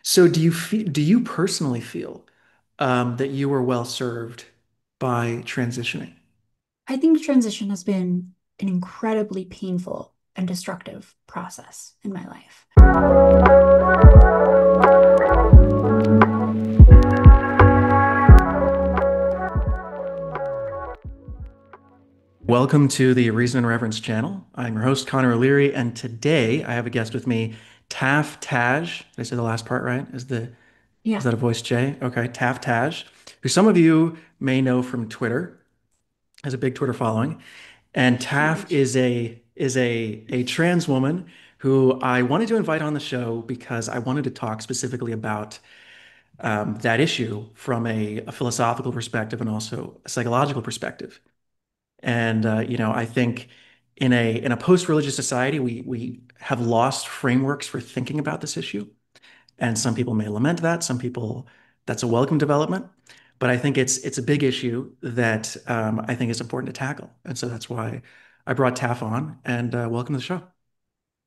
So do you personally feel that you were well served by transitioning? I think transition has been an incredibly painful and destructive process in my life. Welcome to the Reason and Reverence channel. I'm your host, Connor O'Leary, and today I have a guest with me, Taf Taj. Did I say the last part right? Is Yeah, that a voice J? Okay, Taf Taj, who some of you may know from Twitter, has a big Twitter following. And Taf huge. is a trans woman who I wanted to invite on the show because I wanted to talk specifically about that issue from a philosophical perspective and also a psychological perspective. And I think in a post-religious society, we have lost frameworks for thinking about this issue. And some people may lament that. Some people, that's a welcome development. But I think it's a big issue that I think is important to tackle. And so that's why I brought Taf on and welcome to the show.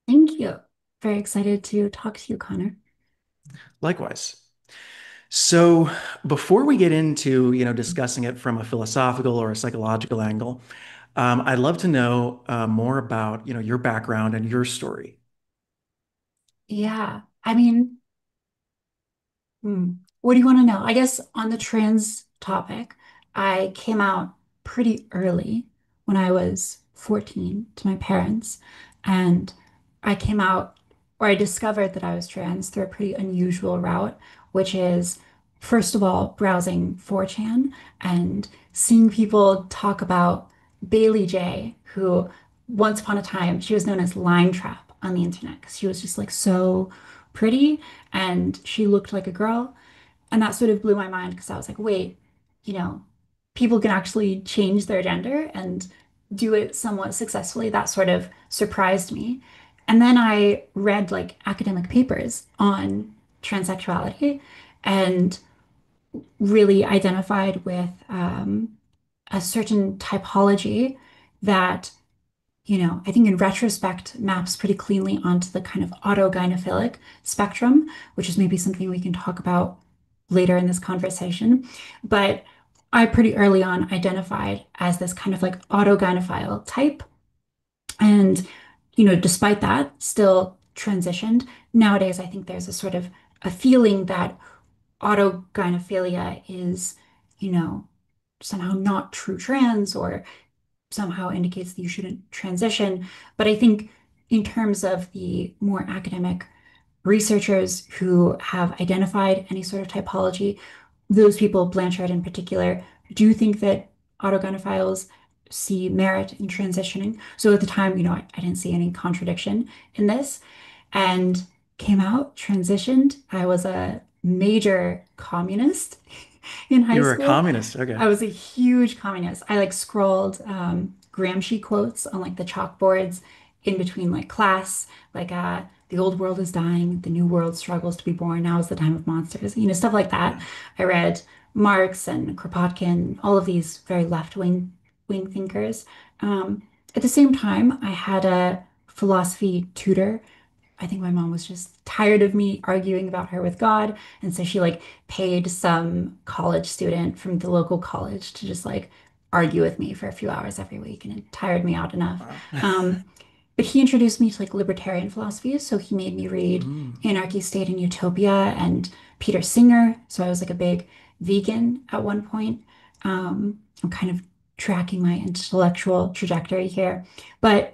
Thank you. Very excited to talk to you, Connor. Likewise. So before we get into, discussing it from a philosophical or a psychological angle, I'd love to know more about, your background and your story. Yeah, I mean, what do you want to know? I guess on the trans topic, I came out pretty early when I was 14 to my parents, and I came out or I discovered that I was trans through a pretty unusual route, which is first of all browsing 4chan and seeing people talk about Bailey J, who once upon a time she was known as Line Trap on the internet because she was just like so pretty and she looked like a girl. And that sort of blew my mind because I was like, wait, you know, people can actually change their gender and do it somewhat successfully. That sort of surprised me. And then I read like academic papers on transsexuality and really identified with a certain typology that I think in retrospect maps pretty cleanly onto the kind of autogynephilic spectrum, which is maybe something we can talk about later in this conversation. But I pretty early on identified as this kind of like autogynephile type. And, despite that, still transitioned. Nowadays, I think there's a sort of a feeling that autogynephilia is, you know, somehow not true trans or somehow indicates that you shouldn't transition. But I think in terms of the more academic researchers who have identified any sort of typology, those people, Blanchard in particular, do think that autogynephiles see merit in transitioning. So at the time, I didn't see any contradiction in this and came out, transitioned. I was a major communist in high You were a school. communist. Okay. I was a huge communist. I like scrolled Gramsci quotes on like the chalkboards in between like class, like the old world is dying, the new world struggles to be born, now is the time of monsters, stuff like that. Yeah. I read Marx and Kropotkin, all of these very left wing thinkers. At the same time, I had a philosophy tutor. I think my mom was just tired of me arguing about her with God. And so she like paid some college student from the local college to just like argue with me for a few hours every week. And it tired me out enough. Wow. Um, but he introduced me to like libertarian philosophy. So he made me read Mm. Anarchy, State, and Utopia and Peter Singer. So I was like a big vegan at one point. I'm kind of tracking my intellectual trajectory here. But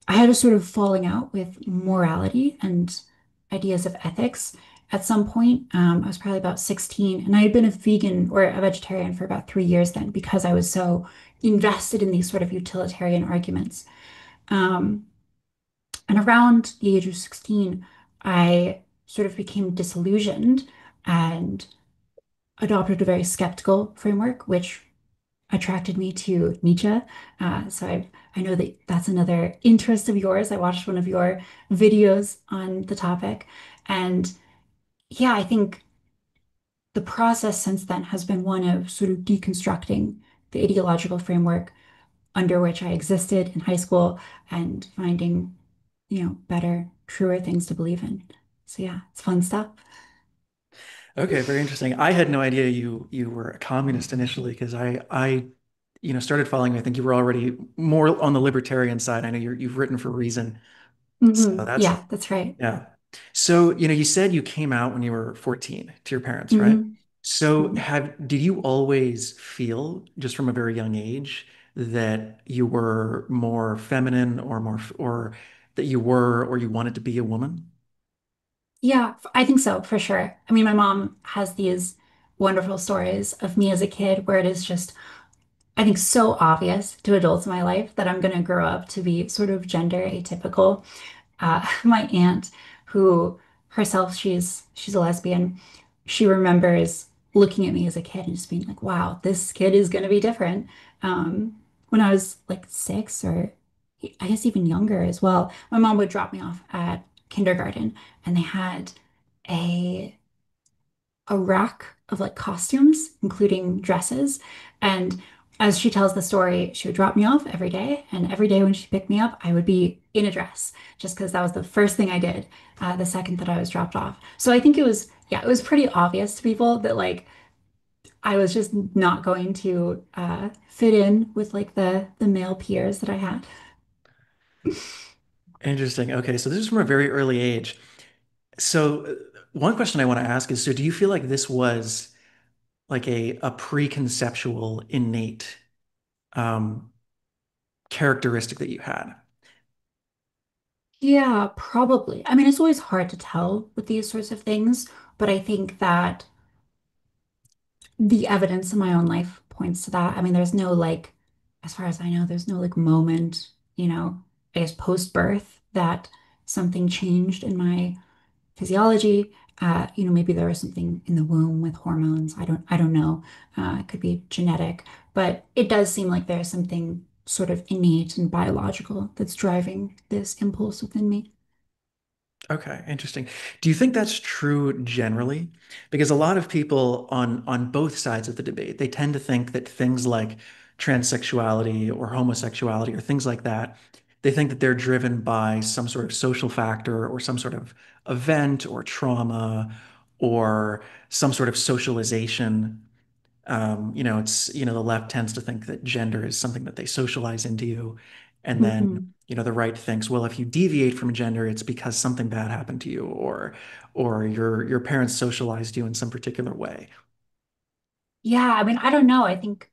I had a sort of falling out with morality and ideas of ethics at some point. I was probably about 16, and I had been a vegan or a vegetarian for about 3 years then because I was so invested in these sort of utilitarian arguments. Um, and around the age of 16, I sort of became disillusioned and adopted a very skeptical framework, which attracted me to Nietzsche. So I know that that's another interest of yours. I watched one of your videos on the topic. And yeah, I think the process since then has been one of sort of deconstructing the ideological framework under which I existed in high school and finding, better, truer things to believe in. So yeah, it's fun stuff. Okay, very interesting. I had no idea you were a communist initially because I started following you. I think you were already more on the libertarian side. I know you've written for Reason. So that's Yeah, that's right. yeah. So, you said you came out when you were 14 to your parents, right? hmm So hmm did you always feel just from a very young age that you were more feminine or that you were or you wanted to be a woman? Yeah, I think so, for sure. I mean, my mom has these wonderful stories of me as a kid where it is just, I think, so obvious to adults in my life that I'm going to grow up to be sort of gender atypical. My aunt, who herself, she's a lesbian, she remembers looking at me as a kid and just being like, wow, this kid is going to be different. When I was like 6 or I guess even younger as well, my mom would drop me off at kindergarten and they had a a rack of like costumes, including dresses. And as she tells the story, she would drop me off every day. And every day when she picked me up, I would be in a dress just because that was the first thing I did the second that I was dropped off. So I think it was, yeah, it was pretty obvious to people that like I was just not going to fit in with like the male peers that I had. Interesting. Okay, so this is from a very early age. So one question I want to ask is, so do you feel like this was like a preconceptual innate um, characteristic that you had? Yeah, probably. I mean, it's always hard to tell with these sorts of things, but I think that the evidence in my own life points to that. I mean, there's no like, as far as I know, there's no like moment, I guess post-birth that something changed in my physiology. Maybe there was something in the womb with hormones. I don't know. It could be genetic, but it does seem like there's something sort of innate and biological that's driving this impulse within me. Okay, interesting. Do you think that's true generally? Because a lot of people on both sides of the debate, they tend to think that things like transsexuality or homosexuality or things like that, they think that they're driven by some sort of social factor or some sort of event or trauma or some sort of socialization. The left tends to think that gender is something that they socialize into you. And then, Mhm. the right thinks, well, if you deviate from gender, it's because something bad happened to you or your parents socialized you in some particular way. Yeah, I mean, I don't know. I think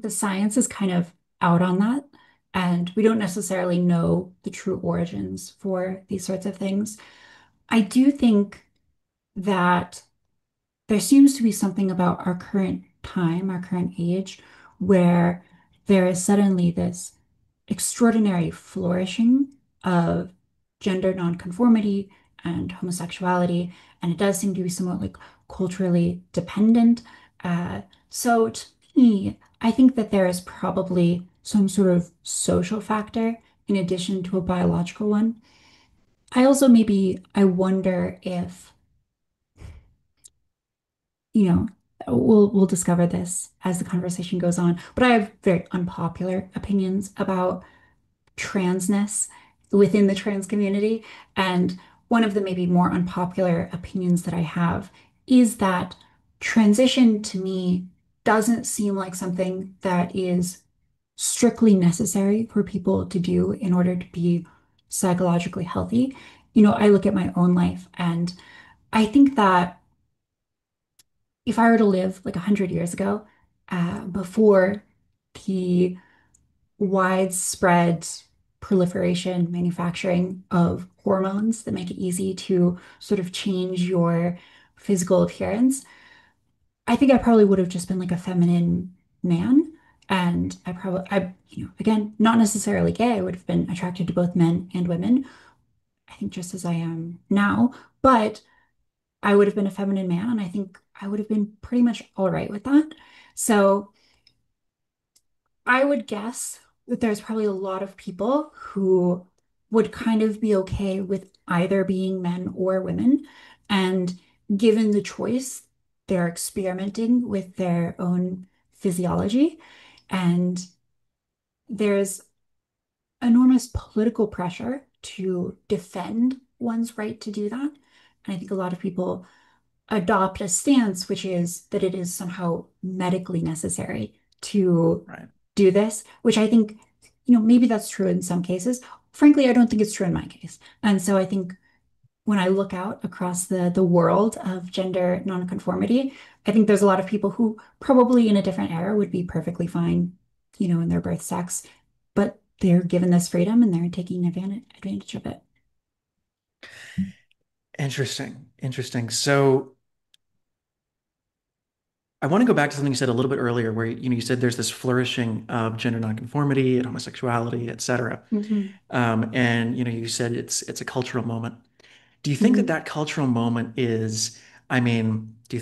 the science is kind of out on that, and we don't necessarily know the true origins for these sorts of things. I do think that there seems to be something about our current time, our current age, where there is suddenly this extraordinary flourishing of gender nonconformity and homosexuality, and it does seem to be somewhat like culturally dependent. Uh, so to me, I think that there is probably some sort of social factor in addition to a biological one. I also maybe I wonder if you know, we'll discover this as the conversation goes on. But I have very unpopular opinions about transness within the trans community. And one of the maybe more unpopular opinions that I have is that transition to me doesn't seem like something that is strictly necessary for people to do in order to be psychologically healthy. I look at my own life and I think that if I were to live like 100 years ago, before the widespread proliferation, manufacturing of hormones that make it easy to sort of change your physical appearance, I think I probably would have just been like a feminine man. And again, not necessarily gay. I would have been attracted to both men and women. I think just as I am now, but I would have been a feminine man, and I think I would have been pretty much all right with that. So I would guess that there's probably a lot of people who would kind of be okay with either being men or women. And given the choice, they're experimenting with their own physiology. And there's enormous political pressure to defend one's right to do that. And I think a lot of people adopt a stance, which is that it is somehow medically necessary to Right. do this, which I think, maybe that's true in some cases. Frankly, I don't think it's true in my case. And so I think when I look out across the world of gender nonconformity, I think there's a lot of people who probably in a different era would be perfectly fine, in their birth sex, but they're given this freedom and they're taking advantage of it. Interesting. Interesting. So I want to go back to something you said a little bit earlier, where you said there's this flourishing of gender nonconformity and homosexuality, et cetera. Mhm. And you said it's a cultural moment. Do you think that Mhm. that cultural moment is, I mean, do you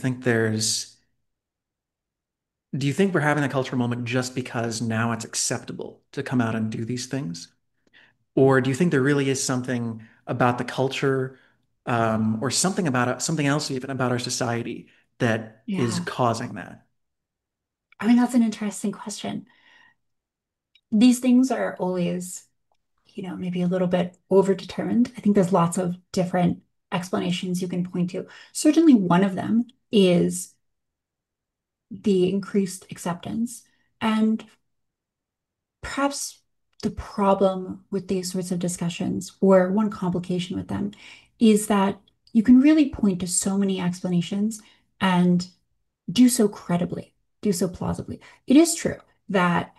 think we're having that cultural moment just because now it's acceptable to come out and do these things? Or do you think there really is something about the culture, or something else even about our society that is Yeah. causing that? I mean, that's an interesting question. These things are always, maybe a little bit overdetermined. I think there's lots of different explanations you can point to. Certainly, one of them is the increased acceptance. And perhaps the problem with these sorts of discussions, or one complication with them, is that you can really point to so many explanations and do so credibly, do so plausibly. It is true that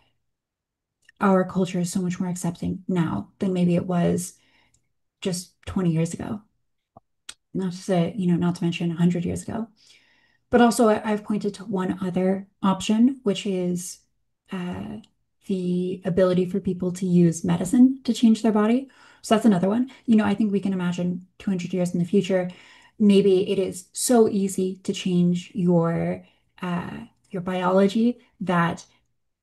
our culture is so much more accepting now than maybe it was just 20 years ago. Not to say, not to mention 100 years ago. But also, I've pointed to one other option, which is uh, the ability for people to use medicine to change their body. So that's another one. I think we can imagine 200 years in the future, maybe it is so easy to change your biology that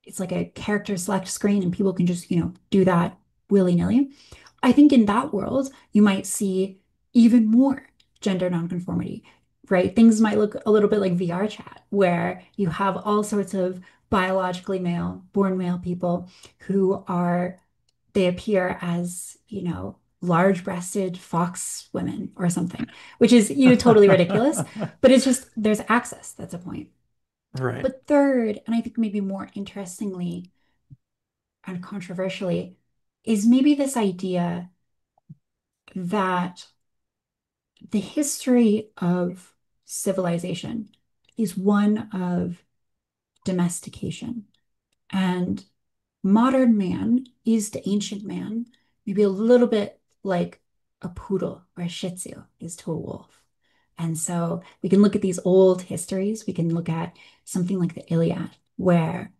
it's like a character select screen and people can just, do that willy-nilly. I think in that world, you might see even more gender nonconformity, right? Things might look a little bit like VR chat, where you have all sorts of biologically male, born male people who they appear as, large-breasted fox women or something, which is, totally ridiculous. But it's just, there's access. That's a point. Right. But third, and I think maybe more interestingly and controversially, is maybe this idea that the history of civilization is one of domestication. And modern man is to ancient man, maybe a little bit like a poodle or a shih tzu is to a wolf. And so we can look at these old histories. We can look at something like the Iliad, where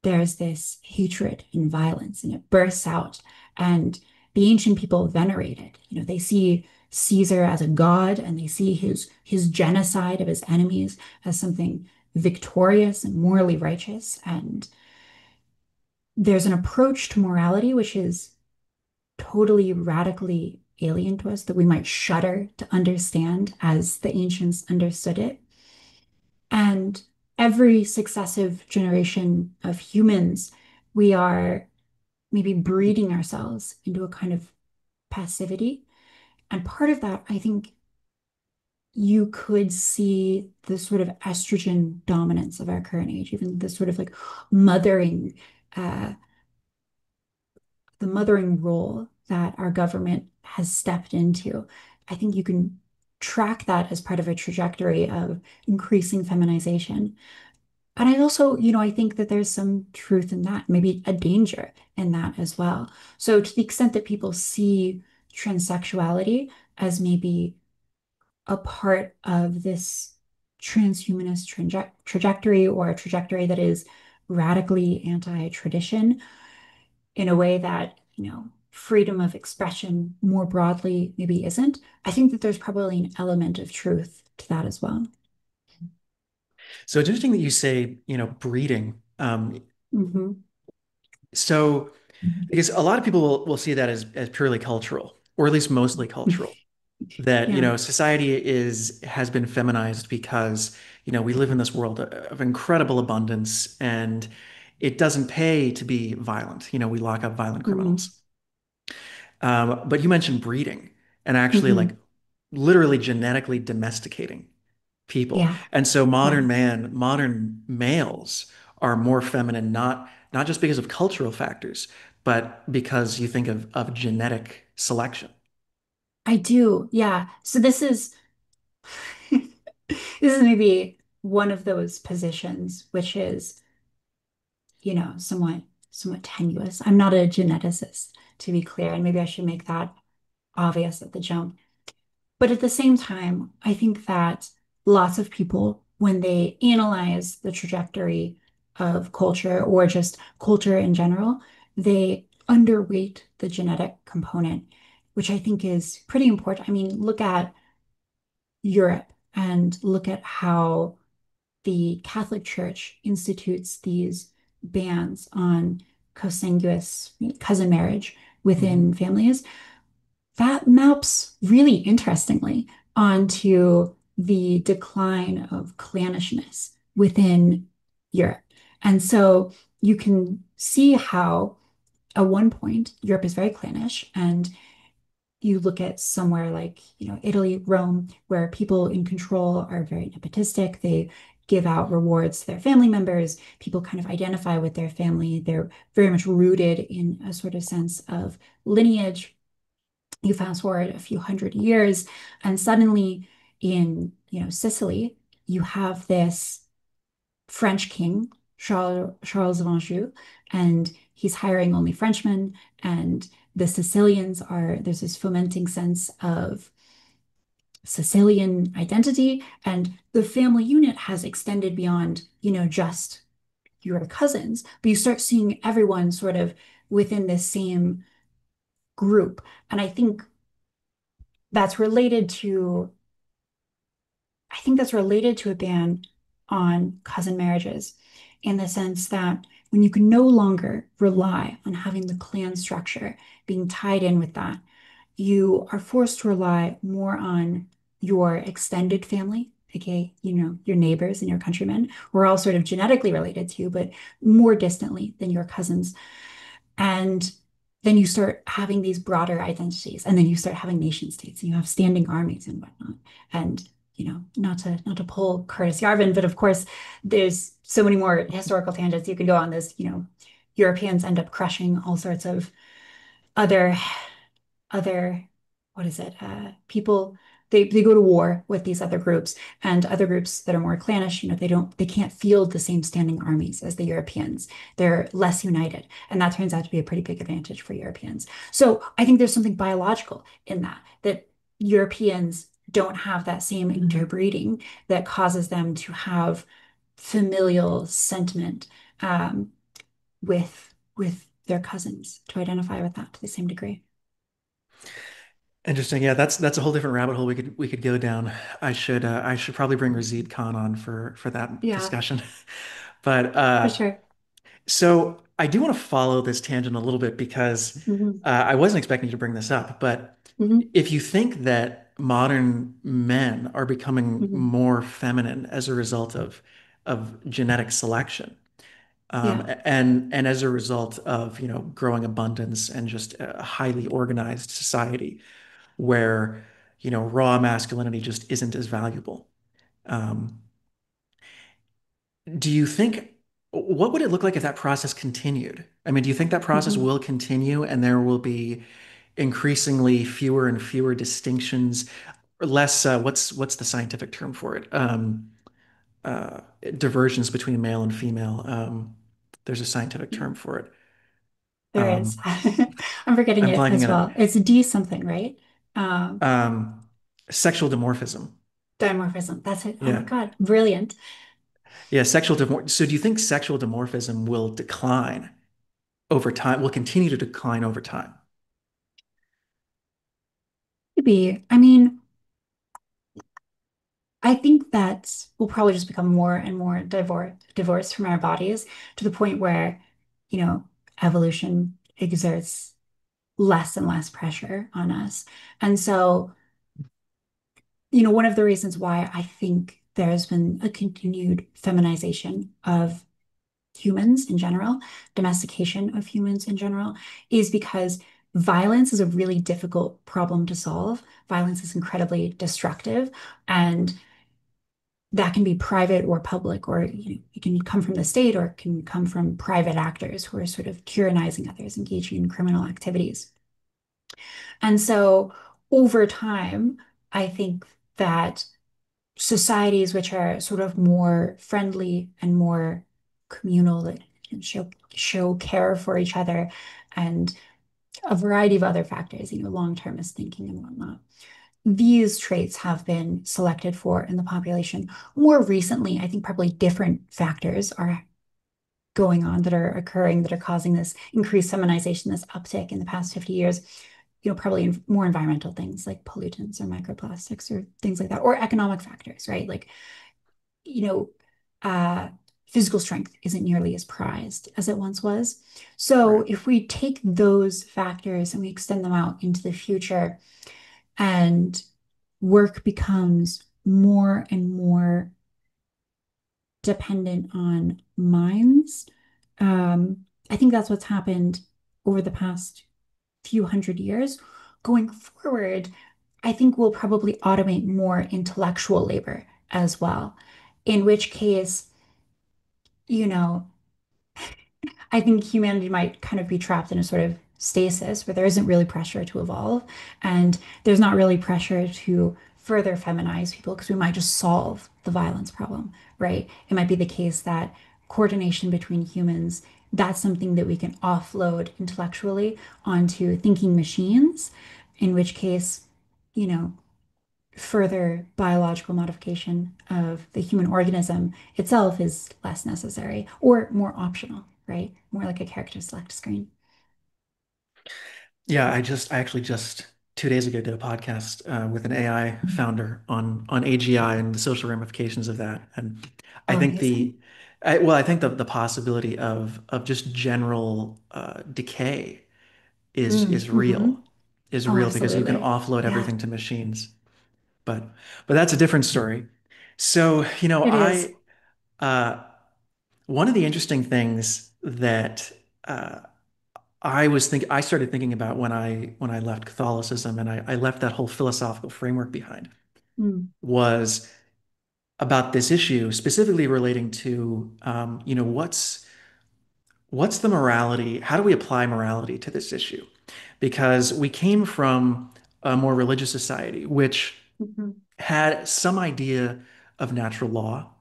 there's this hatred and violence, and it bursts out. And the ancient people venerate it. They see Caesar as a god, and they see his genocide of his enemies as something victorious and morally righteous. And there's an approach to morality which is totally radically alien to us that we might shudder to understand as the ancients understood it. And every successive generation of humans, we are maybe breeding ourselves into a kind of passivity. And part of that, I think you could see the sort of estrogen dominance of our current age, even the sort of like mothering, uh, the mothering role that our government has stepped into. I think you can track that as part of a trajectory of increasing feminization. And I also, I think that there's some truth in that, maybe a danger in that as well. So to the extent that people see transsexuality as maybe a part of this transhumanist trajectory, or a trajectory that is radically anti-tradition in a way that, freedom of expression more broadly maybe isn't, I think that there's probably an element of truth to that as well. So it's interesting that you say, breeding. Hmm. So because a lot of people will see that as purely cultural, or at least mostly cultural, that, Yeah. society has been feminized because, we live in this world of incredible abundance, and it doesn't pay to be violent. We lock up violent Hmm. criminals. But you mentioned breeding, and actually, like, Hmm. literally genetically domesticating people. Yeah. And so Yeah. modern males are more feminine, not just because of cultural factors, but because you think of genetic selection. I do. Yeah. So this is this is maybe one of those positions which is, somewhat tenuous. I'm not a geneticist, to be clear, and maybe I should make that obvious at the jump. But at the same time, I think that lots of people, when they analyze the trajectory of culture or just culture in general, they underweight the genetic component, which I think is pretty important. I mean, look at Europe and look at how the Catholic Church institutes these bans on consanguous cousin marriage within Mhm. families. That maps really interestingly onto the decline of clannishness within Europe. And so you can see how, at one point, Europe is very clannish, and you look at somewhere like, Italy, Rome, where people in control are very nepotistic. They give out rewards to their family members. People kind of identify with their family. They're very much rooted in a sort of sense of lineage. You fast forward a few hundred years, and suddenly in, Sicily, you have this French king, Charles of Anjou, and he's hiring only Frenchmen. And the Sicilians there's this fomenting sense of Sicilian identity. And the family unit has extended beyond, just your cousins, but you start seeing everyone sort of within this same group. And that's related to I think that's related to a ban on cousin marriages in the sense that when you can no longer rely on having the clan structure being tied in with that, you are forced to rely more on your extended family, aka, your neighbors and your countrymen, who are all sort of genetically related to you, but more distantly than your cousins. And then you start having these broader identities, and then you start having nation states, and you have standing armies and whatnot. And not to pull Curtis Yarvin, but of course, there's so many more historical tangents you could go on this. Europeans end up crushing all sorts of other other what is it? People they go to war with these other groups, and other groups that are more clannish, they can't field the same standing armies as the Europeans. They're less united, and that turns out to be a pretty big advantage for Europeans. So I think there's something biological in that Europeans don't have that same interbreeding that causes them to have familial sentiment with their cousins, to identify with that to the same degree. Interesting. Yeah, that's a whole different rabbit hole we could go down. I should probably bring Razid Khan on for that Yeah, discussion. But for sure. so I do want to follow this tangent a little bit because Hmm. I wasn't expecting you to bring this up, but Hmm. if you think that modern men are becoming Hmm. more feminine as a result of genetic selection, Yeah. and as a result of, growing abundance and just a highly organized society where, raw masculinity just isn't as valuable. Um, do you think, what would it look like if that process continued? I mean, do you think that process Hmm. will continue and there will be increasingly fewer and fewer distinctions, or less, what's the scientific term for it? Divergence between male and female. There's a scientific term for it. There is. Um, I'm forgetting I'm it blanking as on it. well. It's D something, right? Um, Um, Sexual dimorphism. dimorphism. That's it. Oh my Yeah. God. Brilliant. Yeah, so do you think sexual dimorphism will decline over time, will continue to decline over time? Maybe. I mean, I think that we'll probably just become more and more divorced from our bodies to the point where, you know, evolution exerts less and less pressure on us. And so, one of the reasons why I think there's been a continued feminization of humans in general, domestication of humans in general, is because violence is a really difficult problem to solve. Violence is incredibly destructive, and that can be private or public, or it can come from the state or it can come from private actors who are sort of tyrannizing others, engaging in criminal activities. And so over time, I think that societies which are sort of more friendly and more communal, that can show care for each other and a variety of other factors, long-termist thinking and whatnot. These traits have been selected for in the population. More recently, I think probably different factors are going on that are occurring that are causing this increased feminization, this uptick in the past 50 years. Probably more environmental things like pollutants or microplastics or things like that, or economic factors, right? Like, you know, uh, physical strength isn't nearly as prized as it once was. So Right. if we take those factors and we extend them out into the future, and work becomes more and more dependent on minds. I think that's what's happened over the past few hundred years. Going forward, I think we'll probably automate more intellectual labor as well, in which case, you know, I think humanity might kind of be trapped in a sort of stasis where there isn't really pressure to evolve and there's not really pressure to further feminize people because we might just solve the violence problem, right? It might be the case that coordination between humans, that's something that we can offload intellectually onto thinking machines, in which case, you know, further biological modification of the human organism itself is less necessary or more optional, right? More like a character select screen. Yeah, I actually just 2 days ago did a podcast with an AI founder on AGI and the social ramifications of that. And I Oh, think amazing. I think the possibility of just general decay Mm, real, hmm. Oh, because you can absolutely. offload Yeah, everything to machines. But but that's a different story. So, it is. uh, one of the interesting things that uh, I started thinking about when I left Catholicism and I left that whole philosophical framework behind Mm, was about this issue specifically relating to what's the morality? How do we apply morality to this issue? Because we came from a more religious society, which hmm, had some idea of natural law,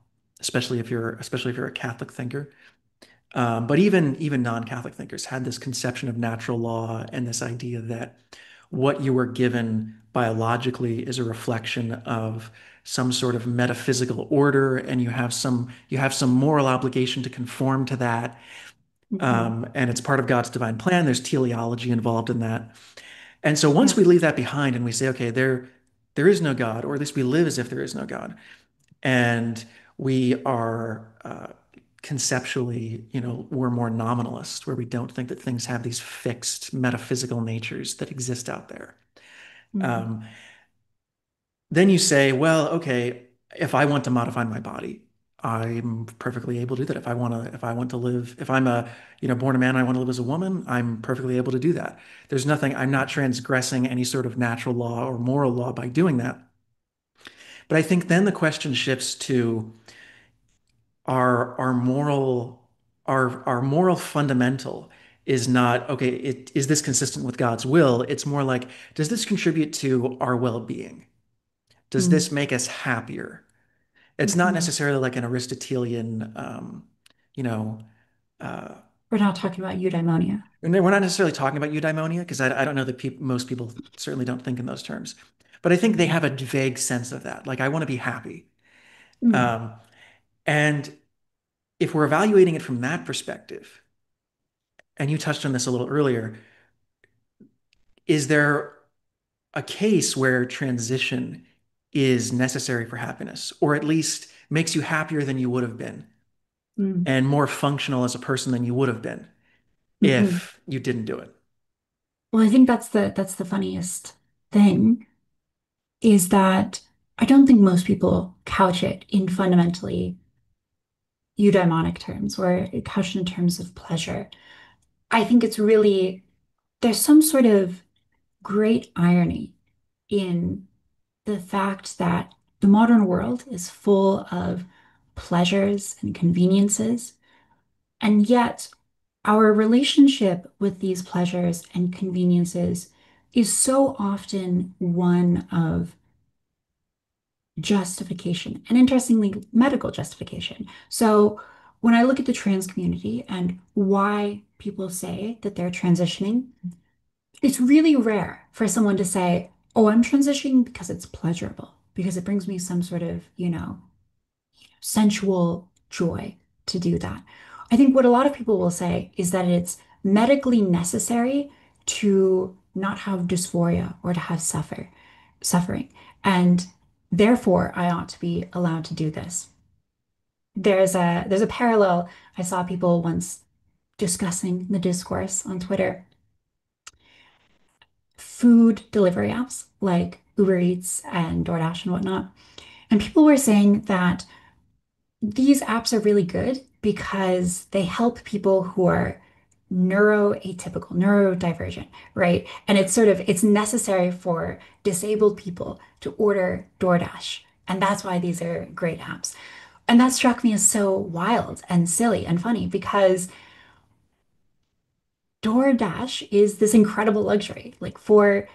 especially if you're a Catholic thinker. But even non-Catholic thinkers had this conception of natural law and this idea that what you were given biologically is a reflection of some sort of metaphysical order, and you have some moral obligation to conform to that. hmm. And it's part of God's divine plan. There's teleology involved in that. And so once Yeah. we leave that behind and we say, okay, there is no God, or at least we live as if there is no God, and we are conceptually, we're more nominalist, where we don't think that things have these fixed metaphysical natures that exist out there. Mm, Um, then you say, well, okay, if I want to modify my body, I'm perfectly able to do that. If I want to live, if I'm born a man, I want to live as a woman, I'm perfectly able to do that. There's nothing, I'm not transgressing any sort of natural law or moral law by doing that. But I think then the question shifts to our moral our moral fundamental is not okay, is this consistent with God's will? It's more like, does this contribute to our well-being? Does mm, this make us happier? It's not hmm. necessarily like an Aristotelian, you know, We're not talking about eudaimonia. and we're not necessarily talking about eudaimonia because I don't know that most people certainly don't think in those terms, but I think they have a vague sense of that. Like, I want to be happy. Mm, Um, and if we're evaluating it from that perspective, and you touched on this a little earlier, is there a case where transition is necessary for happiness, or at least makes you happier than you would have been mm, and more functional as a person than you would have been hmm. if you didn't do it? Well, I think that's the funniest thing is that I don't think most people couch it in fundamentally eudaimonic terms or couch it in terms of pleasure. I think it's really there's some sort of great irony in the fact that the modern world is full of pleasures and conveniences, and yet our relationship with these pleasures and conveniences is so often one of justification, and interestingly, medical justification. So when I look at the trans community and why people say that they're transitioning, it's really rare for someone to say, "Oh, I'm transitioning because it's pleasurable, because it brings me some sort of, sensual joy to do that." I think what a lot of people will say is that it's medically necessary to not have dysphoria or to have suffering. And therefore, I ought to be allowed to do this. There's a parallel. I saw people once discussing the discourse on Twitter. Food delivery apps like Uber Eats and DoorDash and whatnot. And people were saying that these apps are really good because they help people who are neuroatypical, neurodivergent, right? And it's necessary for disabled people to order DoorDash. And that's why these are great apps. And that struck me as so wild and silly and funny because DoorDash is this incredible luxury. Like for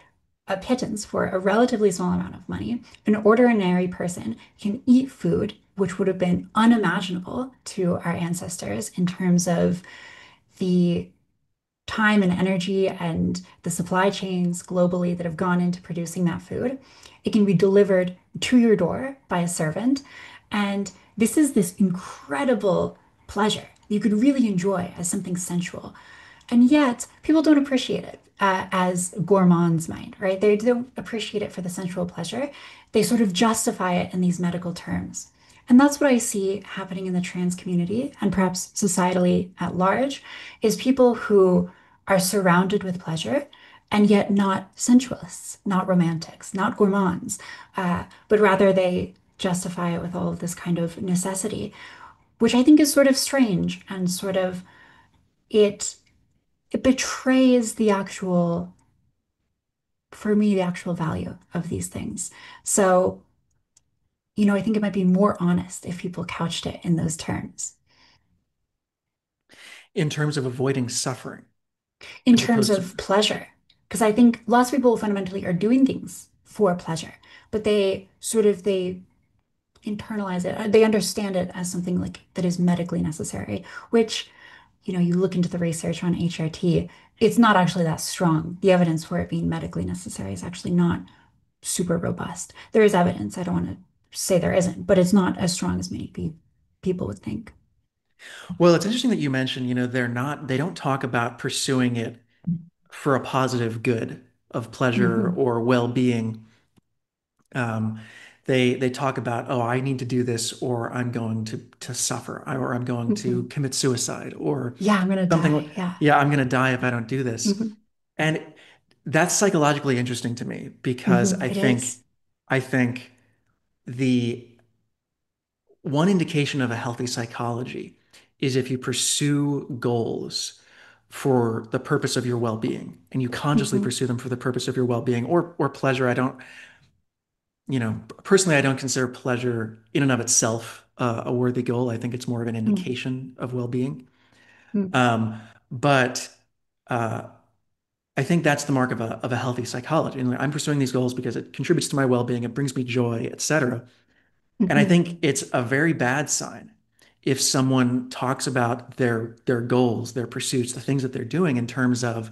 a pittance, for a relatively small amount of money, an ordinary person can eat food which would have been unimaginable to our ancestors in terms of the time and energy and the supply chains globally that have gone into producing that food. It can be delivered to your door by a servant. And this incredible pleasure you could really enjoy as something sensual. And yet, people don't appreciate it as gourmands might, right? They don't appreciate it for the sensual pleasure. They sort of justify it in these medical terms. And that's what I see happening in the trans community and perhaps societally at large, is people who are surrounded with pleasure and yet not sensualists, not romantics, not gourmands, but rather they justify it with all of this kind of necessity, which I think is sort of strange and sort of it it betrays the actual, for me, the actual value of these things. So, I think it might be more honest if people couched it in those terms, in terms of avoiding suffering in as terms opposed to. of pleasure. Because I think lots of people fundamentally are doing things for pleasure, but they internalize it. They understand it as something like that is medically necessary, which, you look into the research on HRT, it's not actually that strong. The evidence for it being medically necessary is actually not super robust. There is evidence. I don't want to say there isn't, but it's not as strong as many people would think. Well, it's interesting that you mentioned, they don't talk about pursuing it for a positive good of pleasure Hmm. or well-being. Um, they talk about, oh, I need to do this, or I'm going to suffer, or I'm going to Hmm. commit suicide, or Yeah, I'm gonna something. die. Yeah. Yeah, I'm going to die if I don't do this. Hmm. And that's psychologically interesting to me because It is. I think the one indication of a healthy psychology is if you pursue goals for the purpose of your well-being and you consciously Hmm. pursue them for the purpose of your well-being or pleasure. Personally, I don't consider pleasure in and of itself a worthy goal. I think it's more of an indication of well-being. Um, but uh, I think that's the mark of a healthy psychology. And I'm pursuing these goals because it contributes to my well-being, it brings me joy, etc. And I Hmm. think it's a very bad sign if someone talks about their goals, their pursuits, the things that they're doing in terms of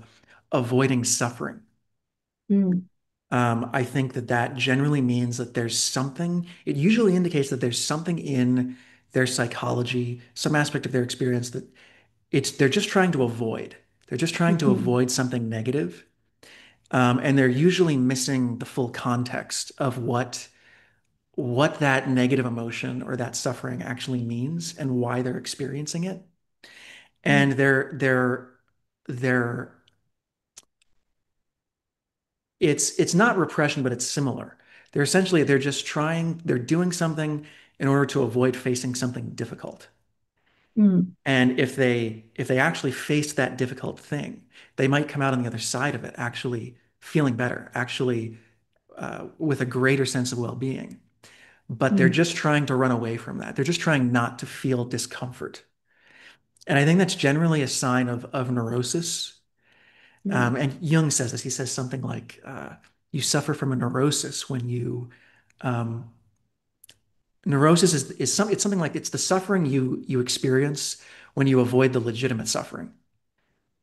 avoiding suffering. Hmm. I think that that generally means that there's something, it usually indicates that there's something in their psychology, some aspect of their experience that they're just trying to avoid. They're just trying to Hmm. avoid something negative. And they're usually missing the full context of what that negative emotion or that suffering actually means and why they're experiencing it. And they're it's not repression, but it's similar. They're just trying, they're doing something in order to avoid facing something difficult. Mm, And if they actually face that difficult thing, they might come out on the other side of it actually feeling better, actually with a greater sense of well-being. But they're mm, just trying to run away from that. They're just trying not to feel discomfort. And I think that's generally a sign of neurosis. mm, And Jung says this. He says something like, you suffer from a neurosis when um, neurosis it's something like it's the suffering you experience when you avoid the legitimate suffering.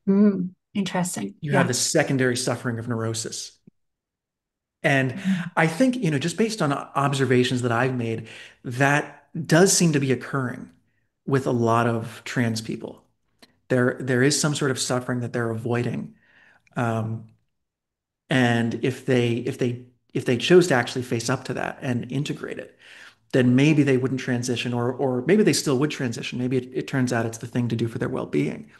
mm. Interesting. You have Yeah. the secondary suffering of neurosis. And Mm, I think, just based on observations that I've made, that does seem to be occurring with a lot of trans people. There is some sort of suffering that they're avoiding. Um, and if they chose to actually face up to that and integrate it, then maybe they wouldn't transition, or maybe they still would transition. Maybe it turns out it's the thing to do for their well-being.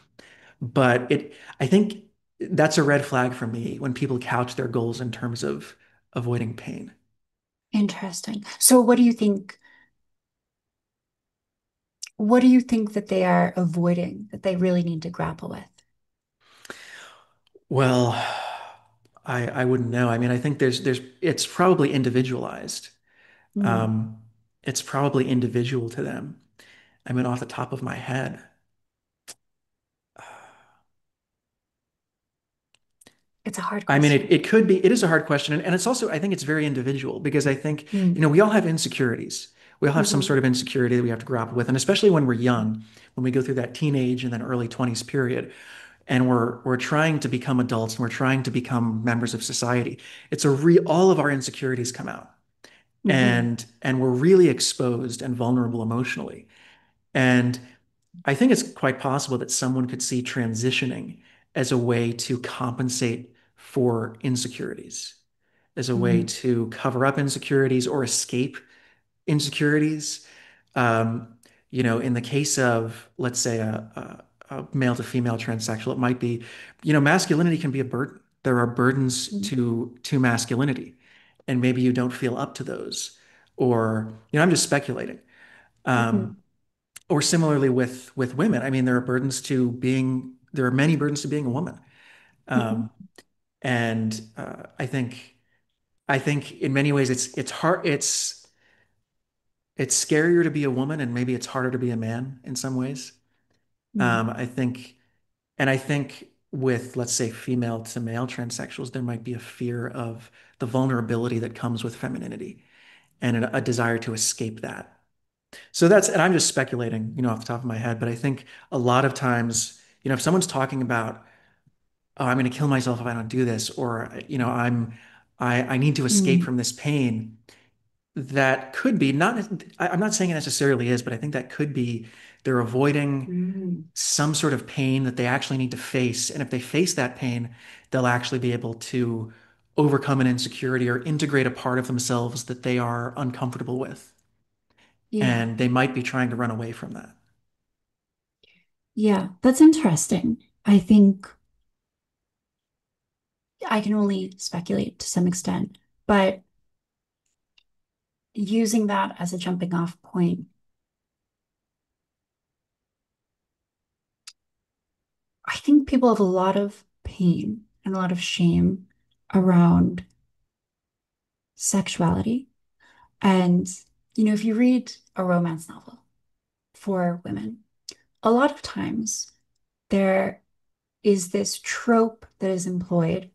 But I think that's a red flag for me when people couch their goals in terms of avoiding pain. interesting. So what do you think that they are avoiding that they really need to grapple with? Well, I wouldn't know. I mean, I think it's probably individualized. Mm, Um, it's probably individual to them. I mean, off the top of my head, it's a hard I mean, question. it is a hard question. And it's also, I think it's very individual because I think, Mm, we all have insecurities. We all have some hmm sort of insecurity that we have to grapple with. And especially when we're young, when we go through that teenage and then early 20s period, and we're trying to become adults and we're trying to become members of society, all of our insecurities come out. hmm And we're really exposed and vulnerable emotionally. And I think it's quite possible that someone could see transitioning as a way to compensate for insecurities, as a way hmm to cover up insecurities or escape insecurities. Um, in the case of, let's say, a male to female transsexual, it might be, masculinity can be a burden. There are burdens to masculinity, and maybe you don't feel up to those, or I'm just speculating. Um, hmm or similarly with women, I mean, there are many burdens to being a woman, hmm um, and I think in many ways it's hard. It's scarier to be a woman, and maybe it's harder to be a man in some ways. hmm I think, and I think with, let's say, female to male transsexuals, there might be a fear of the vulnerability that comes with femininity and a desire to escape that. And I'm just speculating, off the top of my head, but I think a lot of times, if someone's talking about, oh, I'm going to kill myself if I don't do this, or, I need to escape hmm from this pain, that could be not, I'm not saying it necessarily is, but I think that could be they're avoiding hmm some sort of pain that they actually need to face. And if they face that pain, they'll actually be able to overcome an insecurity or integrate a part of themselves that they are uncomfortable with. Yeah. And they might be trying to run away from that. Yeah. That's interesting. I think I can only speculate to some extent, but using that as a jumping off point, I think people have a lot of pain and a lot of shame around sexuality. And, if you read a romance novel for women, a lot of times there is this trope that is employed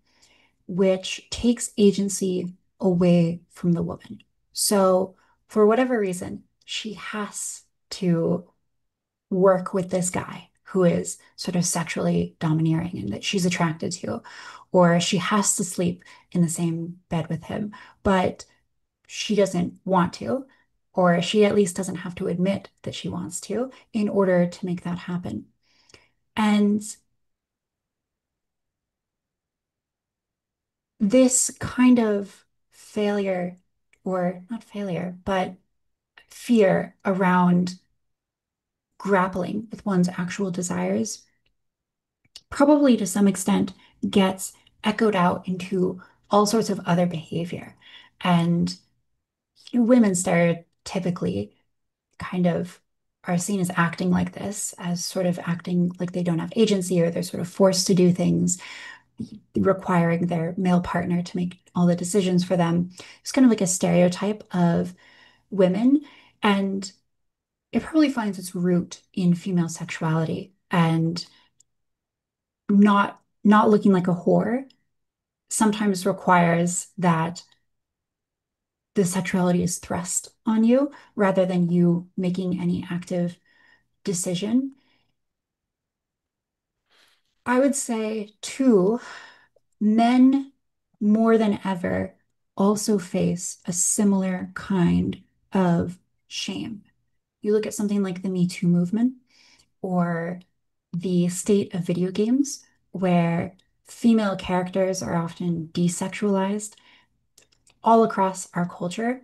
which takes agency away from the woman. So, for whatever reason, she has to work with this guy who is sort of sexually domineering and that she's attracted to, or she has to sleep in the same bed with him, but she doesn't want to, or she at least doesn't have to admit that she wants to in order to make that happen. And this kind of failure, or not failure, but fear around grappling with one's actual desires, probably to some extent gets echoed out into all sorts of other behavior. And women stereotypically kind of are seen as acting like this, as sort of acting like they don't have agency or they're sort of forced to do things, requiring their male partner to make all the decisions for them. It's kind of like a stereotype of women. And it probably finds its root in female sexuality and not looking like a whore sometimes requires that the sexuality is thrust on you rather than you making any active decision. I would say, too, men more than ever also face a similar kind of shame. You look at something like the Me Too movement or the state of video games, where female characters are often desexualized all across our culture.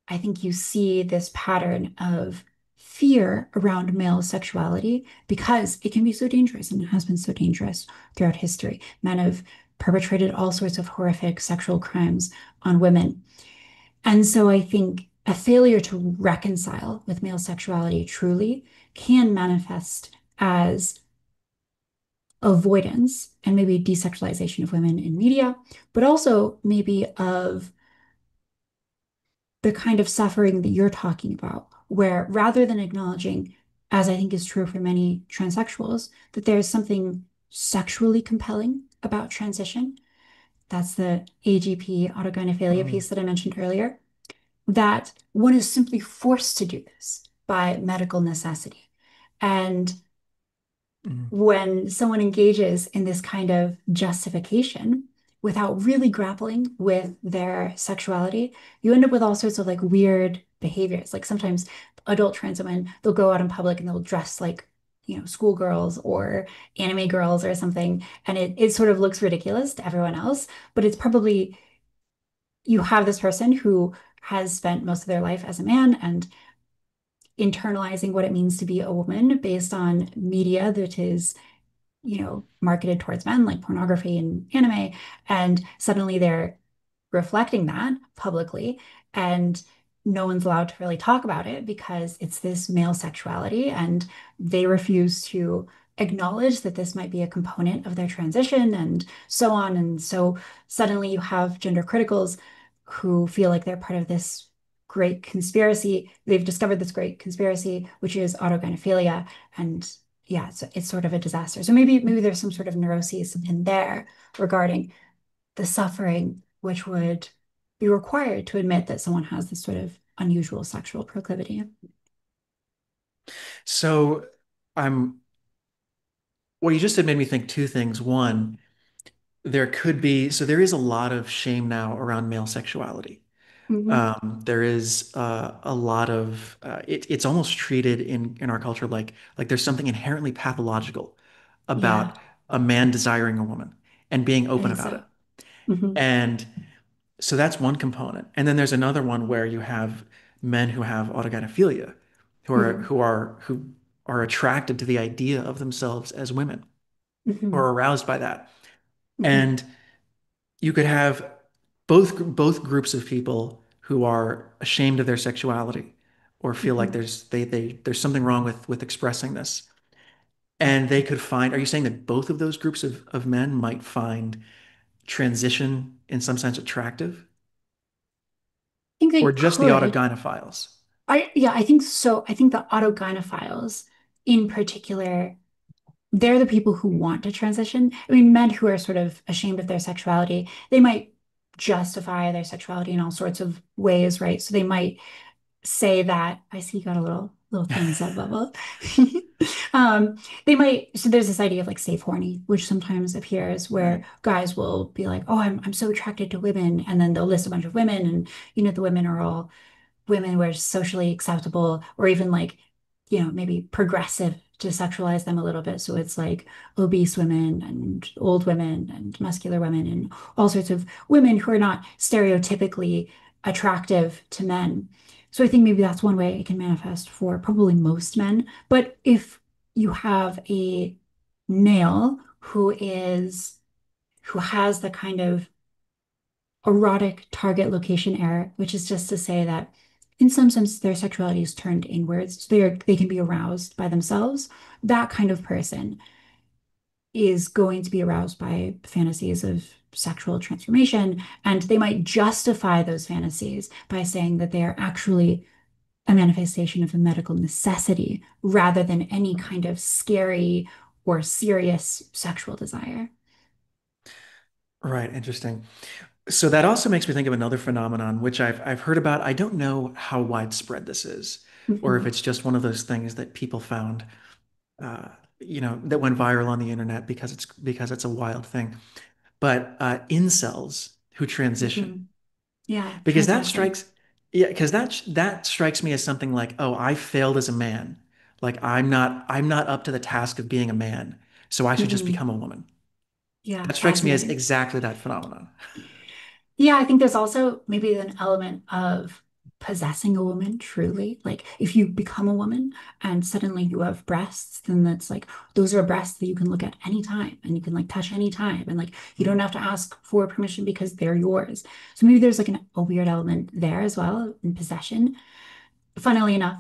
I think you see this pattern of fear around male sexuality because it can be so dangerous and it has been so dangerous throughout history. Men have perpetrated all sorts of horrific sexual crimes on women. And so I think a failure to reconcile with male sexuality truly can manifest as avoidance and maybe desexualization of women in media, but also maybe of the kind of suffering that you're talking about, where rather than acknowledging, as I think is true for many transsexuals, that there's something sexually compelling about transition. That's the AGP autogynephilia Mm, piece that I mentioned earlier, that one is simply forced to do this by medical necessity. And mm. when someone engages in this kind of justification without really grappling with their sexuality, you end up with all sorts of like weird behaviors. Like sometimes adult trans women, they'll go out in public and they'll dress like, schoolgirls or anime girls or something. And it sort of looks ridiculous to everyone else, but it's probably you have this person who has spent most of their life as a man and internalizing what it means to be a woman based on media that is marketed towards men like pornography and anime. And suddenly they're reflecting that publicly. And no one's allowed to really talk about it because it's this male sexuality. And they refuse to acknowledge that this might be a component of their transition and so on. And so suddenly you have gender criticals who feel like they're part of this great conspiracy. They've discovered this great conspiracy, which is autogynephilia. And yeah, it's sort of a disaster. So maybe there's some sort of neuroses in there regarding the suffering which would be required to admit that someone has this sort of unusual sexual proclivity. So I'm, well, you just had made me think two things. One, there is a lot of shame now around male sexuality. Hmm. There is a lot of it's almost treated in our culture like there's something inherently pathological Yeah, about a man desiring a woman and being I open think about so. it. Hmm. And so that's one component. And then there's another one where you have men who have autogynephilia, Hmm. who are attracted to the idea of themselves as women Hmm. or aroused by that. Hmm. And you could have both groups of people who are ashamed of their sexuality or feel like Hmm. there's something wrong with expressing this. And they could find, are you saying that both of those groups of men might find transition in some sense attractive? I think they Or just the could. autogynephiles? Yeah, I think so. I think the autogynephiles in particular, they're the people who want to transition. I mean, men who are sort of ashamed of their sexuality, they might justify their sexuality in all sorts of ways, right? So they might say that I see you got a little thumbs up bubble. Um, they might, so there's this idea of like safe horny, which sometimes appears Right. where guys will be like, oh, I'm so attracted to women, and then they'll list a bunch of women, and the women are all women were socially acceptable or even like, maybe progressive to sexualize them a little bit. So it's like obese women and old women and muscular women and all sorts of women who are not stereotypically attractive to men. So I think maybe that's one way it can manifest for probably most men. But if you have a male who has the kind of erotic target location error, which is just to say that in some sense, their sexuality is turned inwards. So they can be aroused by themselves. That kind of person is going to be aroused by fantasies of sexual transformation, and they might justify those fantasies by saying that they are actually a manifestation of a medical necessity rather than any kind of scary or serious sexual desire. Right, interesting. So that also makes me think of another phenomenon which I've heard about. I don't know how widespread this is, or if Mhm, it's just one of those things that people found, that went viral on the internet because it's a wild thing. But incels who transition, mhm. Yeah, because that transition. strikes, yeah, because that strikes me as something like, oh, I failed as a man. Like I'm not up to the task of being a man, so I should just Mhm. become a woman. Yeah, That strikes me as fascinating. exactly that phenomenon. Yeah, I think there's also maybe an element of possessing a woman truly. Like if you become a woman and suddenly you have breasts, then that's like those are breasts that you can look at anytime and you can like touch anytime. And like you don't have to ask for permission because they're yours. So maybe there's like a weird element there as well in possession. Funnily enough,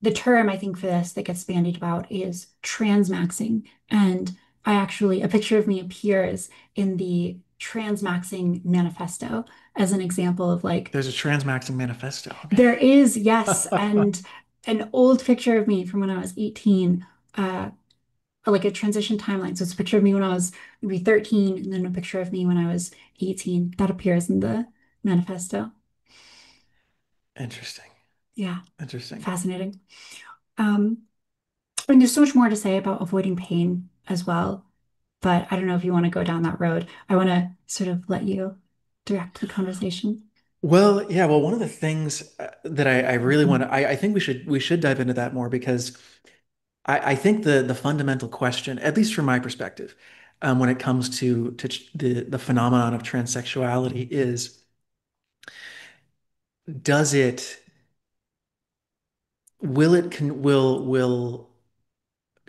the term I think for this that gets bandied about is transmaxing. And a picture of me appears in the transmaxing manifesto as an example of like, There's a transmaxing manifesto. there is, yes, Okay. and an old picture of me from when I was 18, uh, like a transition timeline. So it's a picture of me when I was maybe 13, and then a picture of me when I was 18. That appears in the manifesto. Interesting. Yeah, Interesting. fascinating. Um, and there's so much more to say about avoiding pain as well. But I don't know if you want to go down that road. I want to sort of let you direct the conversation. Well, yeah, well, one of the things that I really want Mhm. to, I think we should dive into that more because I think the fundamental question, at least from my perspective, when it comes to the phenomenon of transsexuality is, does it will it con will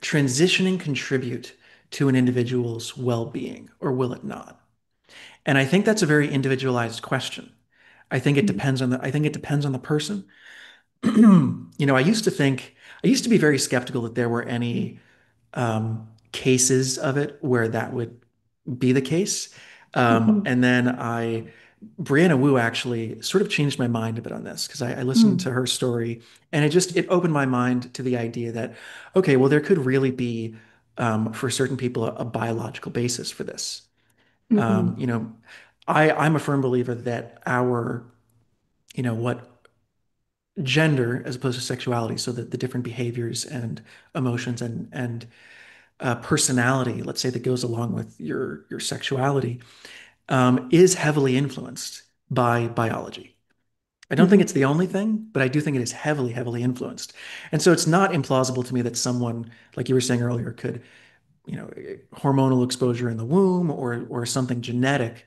transitioning contribute to an individual's well-being, or will it not? And I think that's a very individualized question. I think it depends on the person. I used to be very skeptical that there were any cases of it where that would be the case. Mhm. And then Brianna Wu actually sort of changed my mind a bit on this because I listened Mm. to her story, and it opened my mind to the idea that, okay, well, there could really be, for certain people, a biological basis for this. Um, Mhm. you know, I'm a firm believer that what gender as opposed to sexuality, so that the different behaviors and emotions and personality, let's say, that goes along with your sexuality, is heavily influenced by biology. I don't think it's Mhm. the only thing, but I do think it is heavily, heavily influenced. And so it's not implausible to me that someone, like you were saying earlier, could, hormonal exposure in the womb or something genetic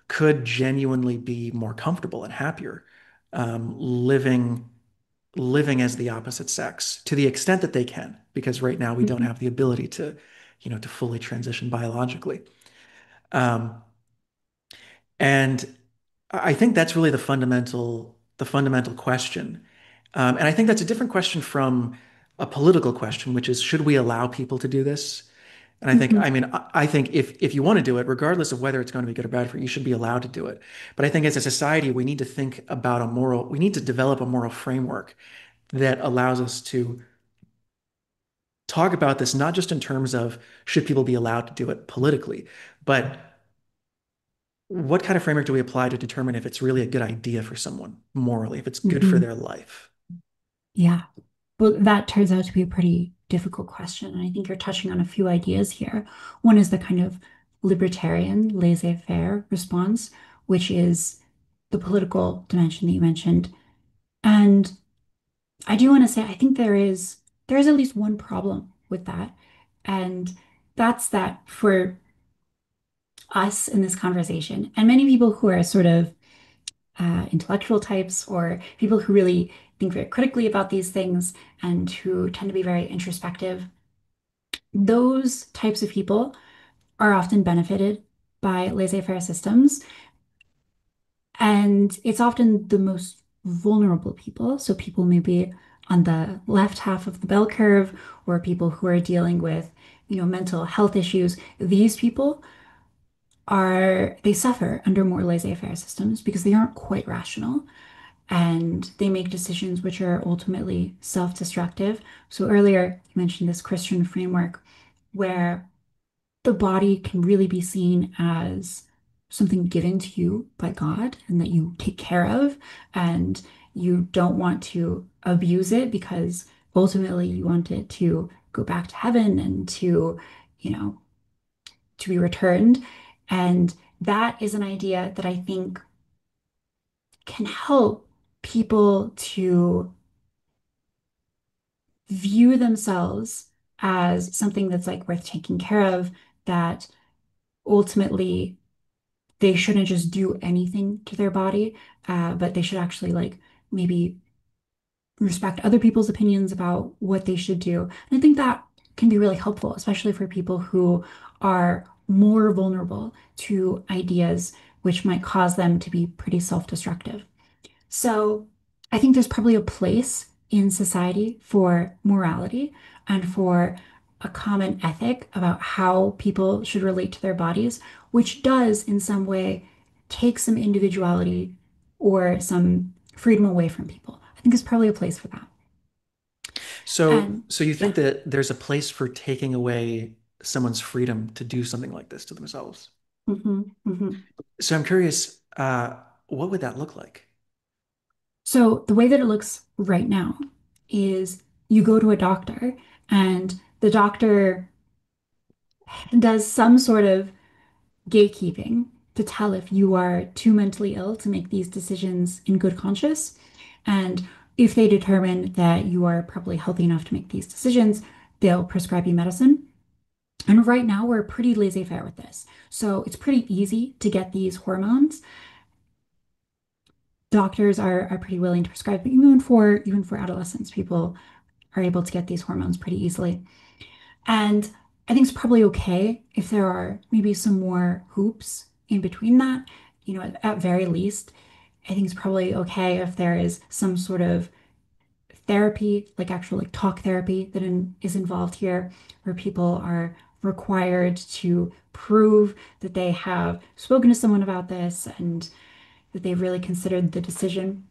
could genuinely be more comfortable and happier, living as the opposite sex to the extent that they can, because right now we don't Mhm. have the ability to fully transition biologically. Um, and I think that's really the fundamental question. And I think that's a different question from a political question, which is, should we allow people to do this? And I think, Mhm. I mean, I think if you want to do it, regardless of whether it's going to be good or bad for you, you should be allowed to do it. But I think as a society, we need to develop a moral framework that allows us to talk about this, not just in terms of should people be allowed to do it politically, but what kind of framework do we apply to determine if it's really a good idea for someone morally, if it's good for Mhm. their life? Yeah. Well, that turns out to be a pretty difficult question. And I think you're touching on a few ideas here. One is the kind of libertarian, laissez-faire response, which is the political dimension that you mentioned. And I do want to say, I think there is at least one problem with that. And that's that for us in this conversation, and many people who are sort of intellectual types or people who really think very critically about these things and who tend to be very introspective, those types of people are often benefited by laissez-faire systems. And it's often the most vulnerable people, so people maybe on the left half of the bell curve, or people who are dealing with, mental health issues, these people they suffer under more laissez-faire systems because they aren't quite rational and they make decisions which are ultimately self-destructive. So earlier you mentioned this Christian framework where the body can really be seen as something given to you by God and that you take care of, and you don't want to abuse it because ultimately you want it to go back to heaven and you know, to be returned. And that is an idea that I think can help people to view themselves as something that's like worth taking care of, that ultimately they shouldn't just do anything to their body, but they should actually like maybe respect other people's opinions about what they should do. And I think that can be really helpful, especially for people who are more vulnerable to ideas which might cause them to be pretty self-destructive. So I think there's probably a place in society for morality and for a common ethic about how people should relate to their bodies, which does in some way take some individuality or some freedom away from people. I think there's probably a place for that. So, And so you yeah. think that there's a place for taking away someone's freedom to do something like this to themselves? Hmm. So I'm curious, what would that look like? So the way that it looks right now is you go to a doctor and the doctor does some sort of gatekeeping to tell if you are too mentally ill to make these decisions in good conscience. And if they determine that you are probably healthy enough to make these decisions, they'll prescribe you medicine. And right now, we're pretty laissez-faire with this. So it's pretty easy to get these hormones. Doctors are pretty willing to prescribe them, even for adolescents. People are able to get these hormones pretty easily. And I think it's probably okay if there are maybe some more hoops in between that. At very least, I think it's probably okay if there is some sort of therapy, like actual like talk therapy is involved here, where people are required to prove that they have spoken to someone about this and that they've really considered the decision.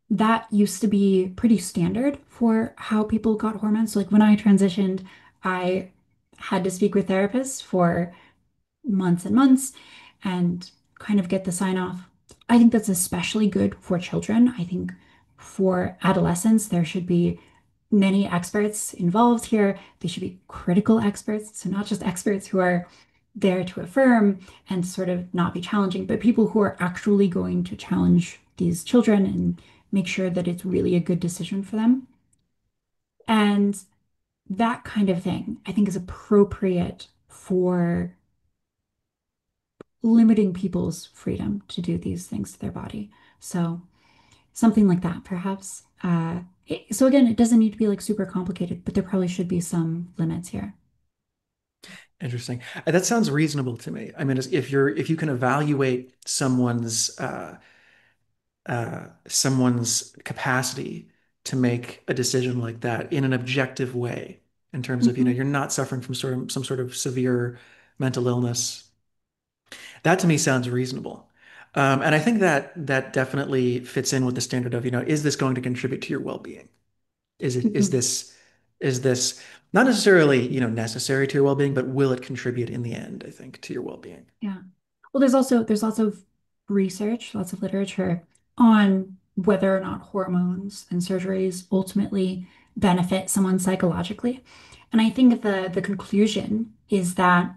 That used to be pretty standard for how people got hormones. So like when I transitioned, I had to speak with therapists for months and months and kind of get the sign off. I think that's especially good for children. I think for adolescents, there should be many experts involved here. They should be critical experts, so not just experts who are there to affirm and sort of not be challenging, but people who are actually going to challenge these children and make sure that it's really a good decision for them. And that kind of thing, I think, is appropriate for limiting people's freedom to do these things to their body. So something like that, perhaps. So again, it doesn't need to be like super complicated, but there probably should be some limits here. Interesting. That sounds reasonable to me. I mean, if you can evaluate someone's capacity to make a decision like that in an objective way, in terms of, Mhm. you're not suffering from some sort of severe mental illness. That to me sounds reasonable. And I think that that definitely fits in with the standard of, is this going to contribute to your well-being? Is it Mhm. is this not necessarily, necessary to your well-being, but will it contribute in the end, I think, to your well-being? Yeah. Well, there's also research, lots of literature on whether or not hormones and surgeries ultimately benefit someone psychologically. And I think the conclusion is that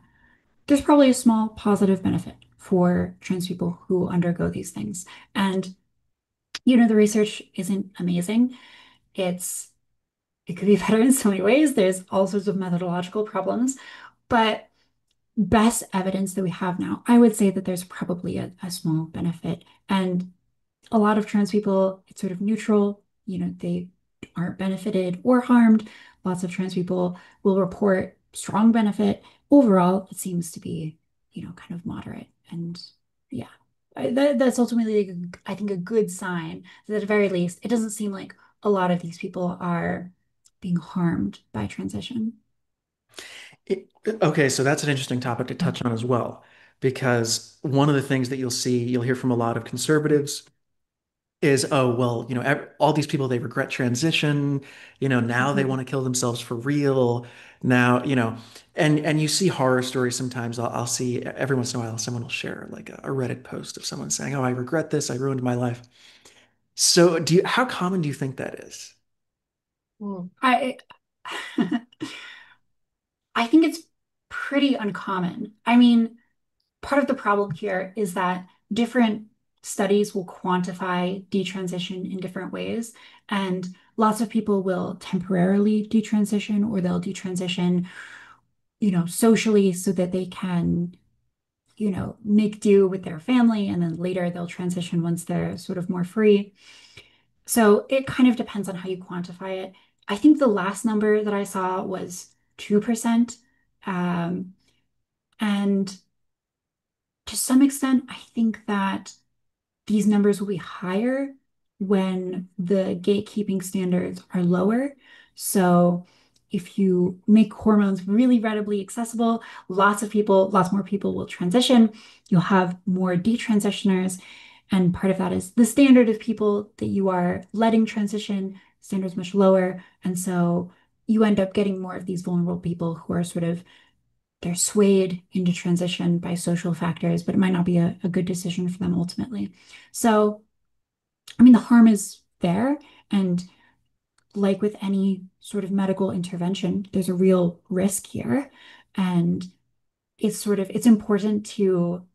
there's probably a small positive benefit for trans people who undergo these things. And the research isn't amazing. It's it could be better in so many ways. There's all sorts of methodological problems, but best evidence that we have now, I would say that there's probably a small benefit. And a lot of trans people, it's sort of neutral. They aren't benefited or harmed. Lots of trans people will report strong benefit. Overall, it seems to be, kind of moderate. And yeah, That's ultimately, like, I think, a good sign that at the very least, it doesn't seem like a lot of these people are being harmed by transition. Okay, so that's an interesting topic to touch on as well, because one of the things that you'll hear from a lot of conservatives is, oh, well, all these people, they regret transition, now they Mhm. want to kill themselves for real. Now, and you see horror stories sometimes. I'll see every once in a while, someone will share like a Reddit post of someone saying, oh, I regret this, I ruined my life. So how common do you think that is? Mm. I think it's pretty uncommon. I mean, part of the problem here is that different studies will quantify detransition in different ways, and lots of people will temporarily detransition or they'll detransition, socially so that they can, make do with their family, and then later they'll transition once they're sort of more free. So it kind of depends on how you quantify it. I think the last number that I saw was 2%. Um, and to some extent, I think that these numbers will be higher when the gatekeeping standards are lower. So if you make hormones really readily accessible, lots more people will transition. You'll have more detransitioners. And part of that is the standard of people that you are letting transition, standards much lower. And so you end up getting more of these vulnerable people who are sort of they're swayed into transition by social factors, but it might not be a good decision for them ultimately. So, I mean, the harm is there. And like with any sort of medical intervention, there's a real risk here. And it's important to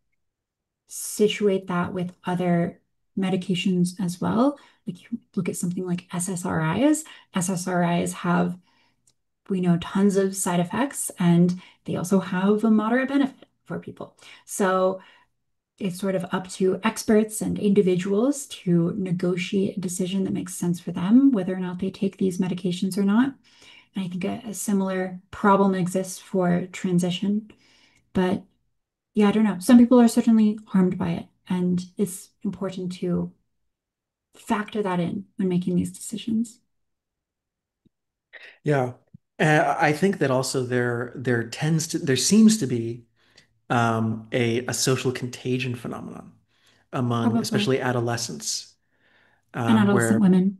situate that with other medications as well. Like you look at something like SSRIs. SSRIs have, we know, tons of side effects, and they also have a moderate benefit for people. So it's sort of up to experts and individuals to negotiate a decision that makes sense for them, whether or not they take these medications or not. And I think a similar problem exists for transition. But yeah, I don't know. Some people are certainly harmed by it, and it's important to factor that in when making these decisions. Yeah. I think that also there seems to be a social contagion phenomenon among Probably. especially adolescents, And adolescent where women,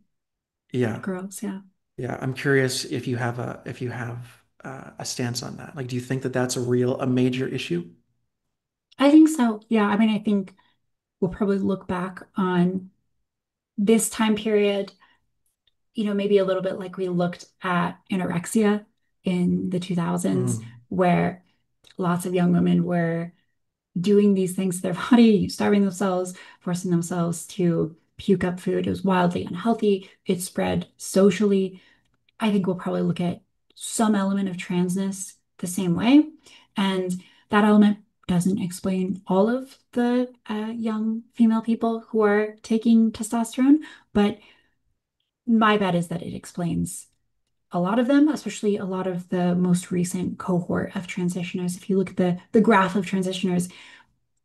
yeah, girls, yeah. yeah. I'm curious if you have a stance on that. Like, do you think that that's a major issue? I think so. Yeah. I mean, I think we'll probably look back on this time period, maybe a little bit like we looked at anorexia in the 2000s, Mm. where lots of young women were doing these things to their body, starving themselves, forcing themselves to puke up food. It was wildly unhealthy. It spread socially. I think we'll probably look at some element of transness the same way. And that element doesn't explain all of the young female people who are taking testosterone, but my bet is that it explains a lot of them, especially a lot of the most recent cohort of transitioners. If you look at the graph of transitioners,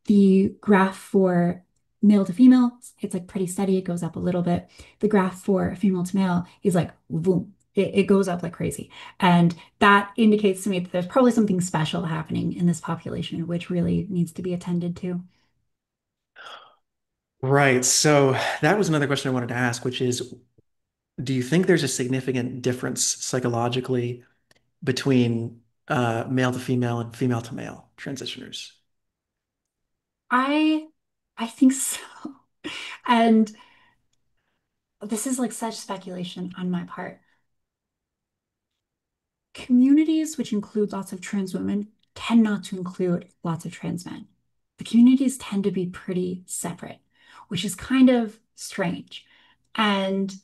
the graph for male to female, it's like pretty steady. It goes up a little bit. The graph for female to male is like boom. It goes up like crazy. And that indicates to me that there's probably something special happening in this population, which really needs to be attended to. Right. So that was another question I wanted to ask, which is, do you think there's a significant difference psychologically between male to female and female to male transitioners? I I think so. And this is like such speculation on my part. Communities which include lots of trans women tend not to include lots of trans men. The communities tend to be pretty separate, which is kind of strange. And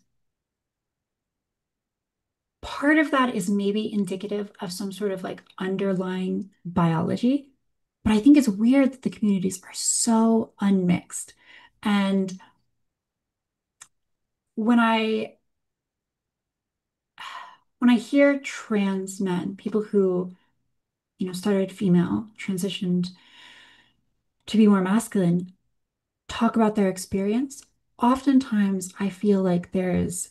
part of that is maybe indicative of some sort of like underlying biology. But I think it's weird that the communities are so unmixed. And when I when I hear trans men, people who, started female, transitioned to be more masculine, talk about their experience, oftentimes I feel like there's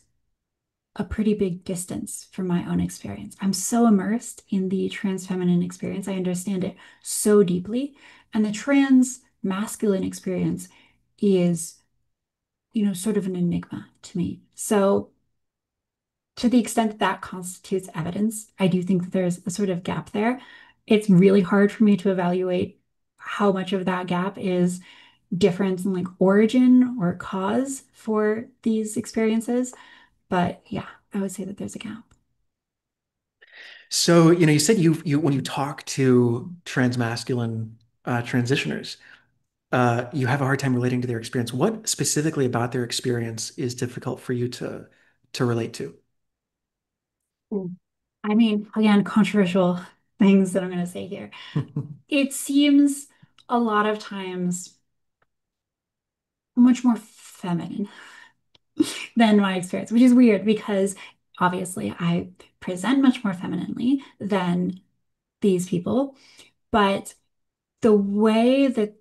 a pretty big distance from my own experience. I'm so immersed in the trans feminine experience. I understand it so deeply. And the trans masculine experience is, sort of an enigma to me. So, to the extent that that constitutes evidence, I do think that there's a sort of gap there. It's really hard for me to evaluate how much of that gap is difference in like origin or cause for these experiences. But yeah, I would say that there's a gap. So, you said you when you talk to transmasculine transitioners, you have a hard time relating to their experience. What specifically about their experience is difficult for you to relate to? Mm. I mean, again, controversial things that I'm going to say here. It seems a lot of times much more feminine than my experience, which is weird because obviously I present much more femininely than these people. But the way that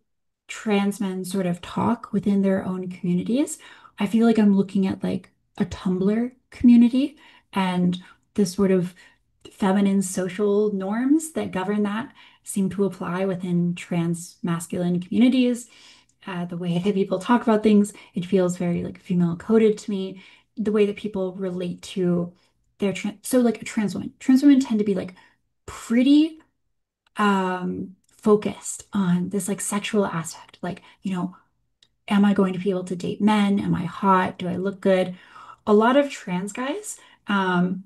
trans men sort of talk within their own communities, I feel like I'm looking at like a Tumblr community and the sort of feminine social norms that govern that seem to apply within trans masculine communities. The way that people talk about things, it feels very like female coded to me. The way that people relate to their so like a trans woman. Trans women tend to be like pretty focused on this like sexual aspect. Like, am I going to be able to date men? Am I hot? Do I look good? A lot of trans guys, um,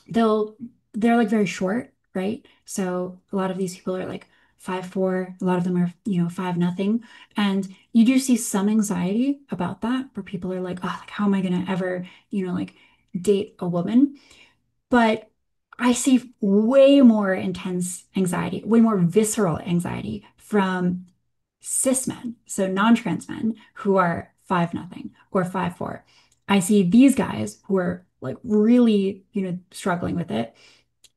they'll they're like very short, right? So a lot of these people are like 5'4". A lot of them are, 5'0". And you do see some anxiety about that, where people are like, oh, like how am I gonna ever, like date a woman? But I see way more intense anxiety, way more visceral anxiety from cis men, so non-trans men who are 5'0" or 5'4". I see these guys who are like really, struggling with it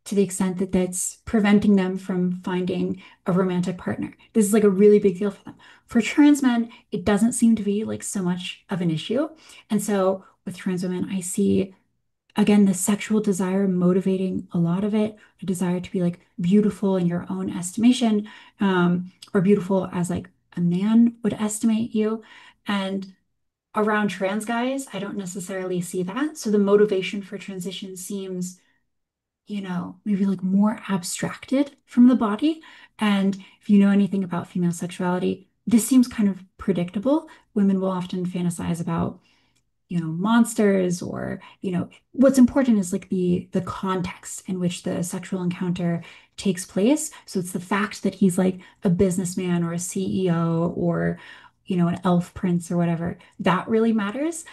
to the extent that that's preventing them from finding a romantic partner. This is like a really big deal for them. For trans men, it doesn't seem to be like so much of an issue. And so with trans women, I see again, the sexual desire motivating a lot of it, a desire to be like beautiful in your own estimation, or beautiful as like a man would estimate you. And around trans guys, I don't necessarily see that. So the motivation for transition seems, maybe like more abstracted from the body. And if you know anything about female sexuality, this seems kind of predictable. Women will often fantasize about monsters or what's important is like the context in which the sexual encounter takes place. So it's the fact that he's like a businessman or a CEO or an elf prince or whatever that really matters,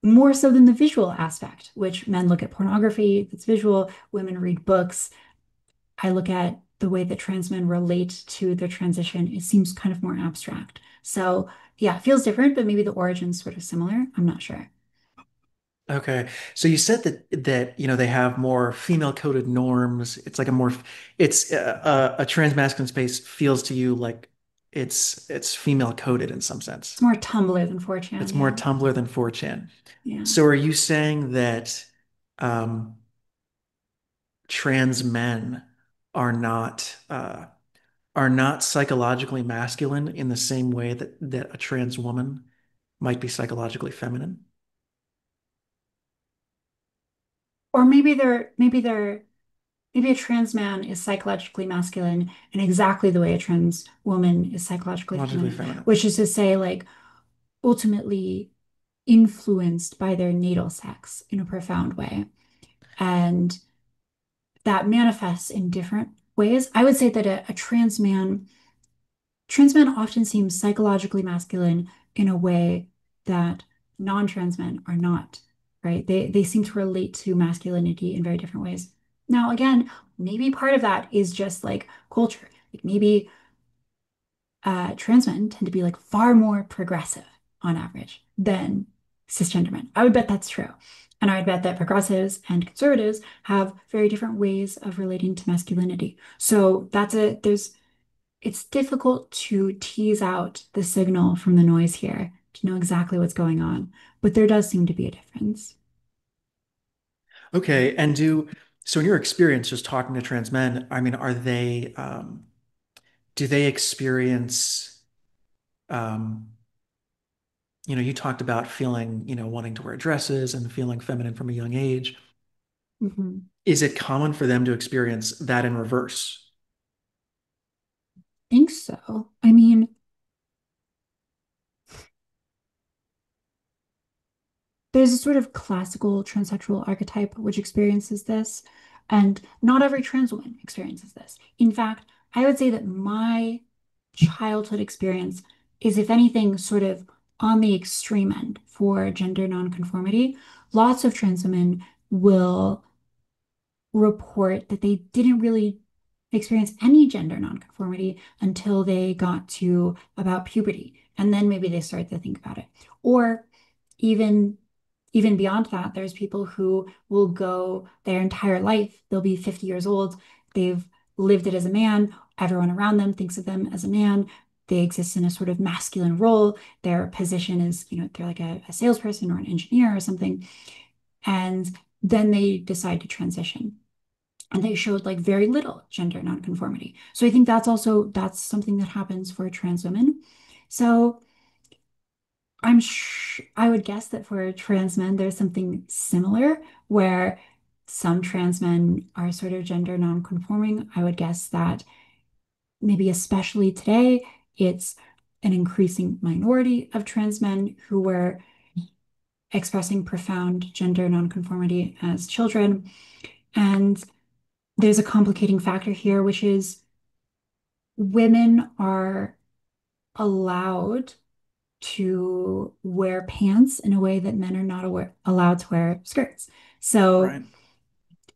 more so than the visual aspect, which men look at pornography, it's visual, women read books. I look at the way that trans men relate to their transition. It seems kind of more abstract. So yeah, it feels different, but maybe the origin's sort of similar. I'm not sure. Okay. So you said that they have more female coded norms. It's like a more it's a transmasculine space feels to you like it's female coded in some sense. It's more Tumblr than 4chan, It's more yeah. Tumblr than 4chan. Yeah. So are you saying that um trans men are not are not psychologically masculine in the same way that a trans woman might be psychologically feminine? Or maybe a trans man is psychologically masculine in exactly the way a trans woman is psychologically Logically feminine, feminine. which is to say, like, ultimately influenced by their natal sex in a profound way. And that manifests in different ways. I would say that a trans men often seem psychologically masculine in a way that non-trans men are not, right? They seem to relate to masculinity in very different ways. Now, again, maybe part of that is just like culture. Like maybe trans men tend to be like far more progressive on average than cisgender men. I would bet that's true. And I would bet that progressives and conservatives have very different ways of relating to masculinity. So there's it's difficult to tease out the signal from the noise here to know exactly what's going on, but there does seem to be a difference. Okay, and so in your experience, just talking to trans men, I mean, are they do they experience um, you talked about feeling, wanting to wear dresses and feeling feminine from a young age. Mhm. Is it common for them to experience that in reverse? Think so. I mean, there's a sort of classical transsexual archetype which experiences this, and not every trans woman experiences this. In fact, I would say that my childhood experience is, if anything, sort of on the extreme end for gender nonconformity. Lots of trans women will report that they didn't really experience any gender nonconformity until they got to about puberty. And then maybe they started to think about it. Or even even beyond that, there's people who will go their entire life, they'll be 50 years old, they've lived it as a man, everyone around them thinks of them as a man. They exist in a sort of masculine role. Their position is, they're like a salesperson or an engineer or something. And then they decide to transition and they showed like very little gender nonconformity. So I think that's something that happens for trans women. So I would guess that for trans men there's something similar where some trans men are sort of gender nonconforming. I would guess that maybe especially today it's an increasing minority of trans men who were expressing profound gender nonconformity as children. And there's a complicating factor here, which is women are allowed to wear pants in a way that men are not allowed to wear skirts. So, Right.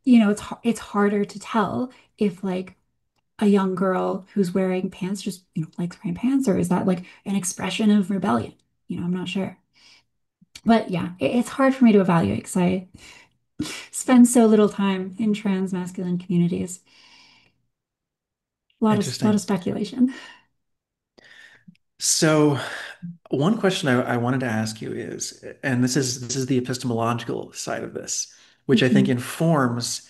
it's harder to tell if like a young girl who's wearing pants just, likes wearing pants, or is that like an expression of rebellion? I'm not sure. But yeah, it's hard for me to evaluate because I spend so little time in trans masculine communities. A lot of Interesting. speculation. So one question I wanted to ask you is, and this is the epistemological side of this, which I think Mhm. informs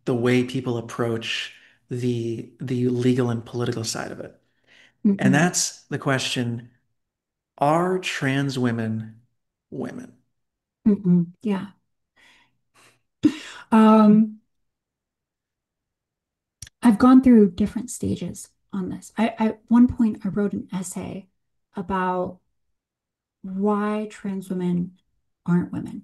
the way people approach the legal and political side of it. And Mhm. that's the question, are trans women women? Mhm. Yeah. Um, I've gone through different stages on this. At one point, I wrote an essay about why trans women aren't women.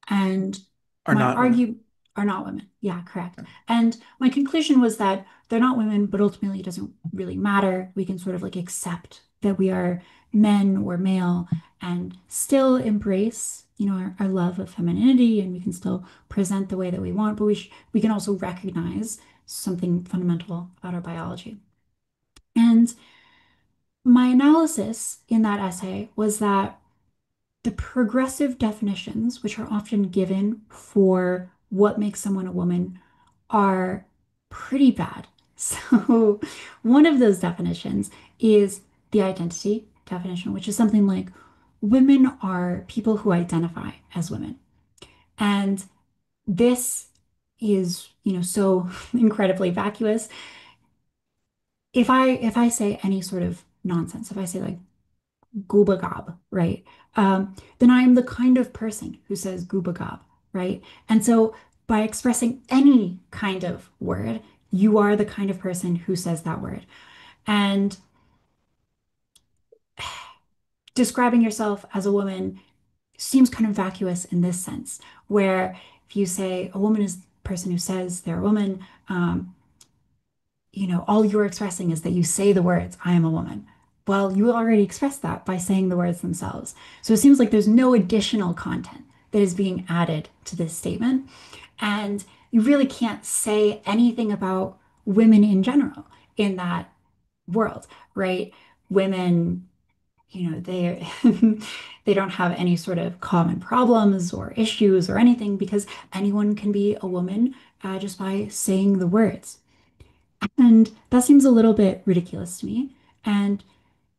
And Are my not women? argue are not women. Yeah, correct. And my conclusion was that they're not women, but ultimately it doesn't really matter. We can sort of like accept that we are men or male and still embrace, our love of femininity, and we can still present the way that we want, but we can also recognize something fundamental about our biology. And my analysis in that essay was that the progressive definitions, which are often given for what makes someone a woman, are pretty bad. So, one of those definitions is the identity definition, which is something like women are people who identify as women. And this is, so incredibly vacuous. If I say any sort of nonsense, if I say like gooba gob, right? Then I am the kind of person who says gooba gob, right? And so by expressing any kind of word, you are the kind of person who says that word. And describing yourself as a woman seems kind of vacuous in this sense, where if you say a woman is the person who says they're a woman, all you're expressing is that you say the words, I am a woman. Well, you already expressed that by saying the words themselves. So it seems like there's no additional content that is being added to this statement. And you really can't say anything about women in general in that world, right? Women, they they don't have any sort of common problems or issues or anything because anyone can be a woman just by saying the words. And that seems a little bit ridiculous to me. And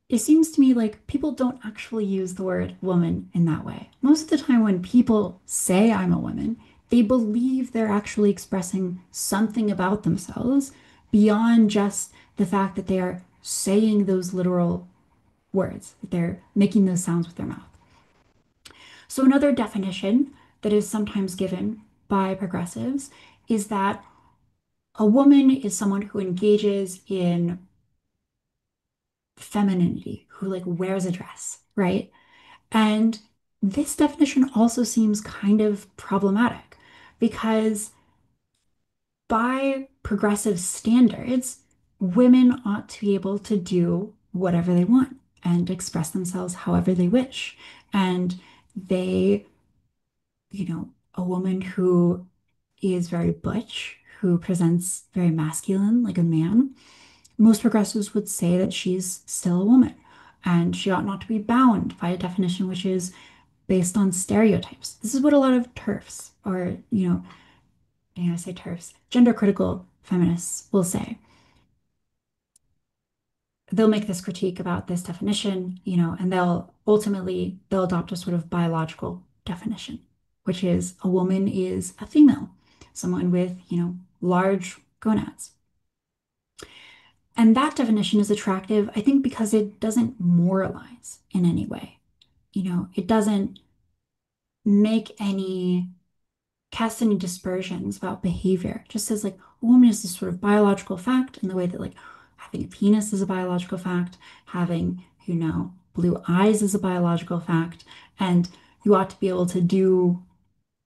it seems to me like people don't actually use the word woman in that way. Most of the time, when people say I'm a woman, they believe they're actually expressing something about themselves beyond just the fact that they are saying those literal words, that they're making those sounds with their mouth. So, another definition that is sometimes given by progressives is that a woman is someone who engages in femininity, who like wears a dress, right? And this definition also seems kind of problematic because by progressive standards, women ought to be able to do whatever they want and express themselves however they wish. And they, a woman who is very butch, who presents very masculine like a man, most progressives would say that she's still a woman and she ought not to be bound by a definition which is based on stereotypes. This is what a lot of TERFs or, I say TERFs, gender critical feminists will say. They'll make this critique about this definition, and they'll adopt a sort of biological definition, which is a woman is a female, someone with, large gonads. And that definition is attractive, I think, because it doesn't moralize in any way. It doesn't make any cast any dispersions about behavior. It just says like a woman is this sort of biological fact in the way that like having a penis is a biological fact, having, blue eyes is a biological fact, and you ought to be able to do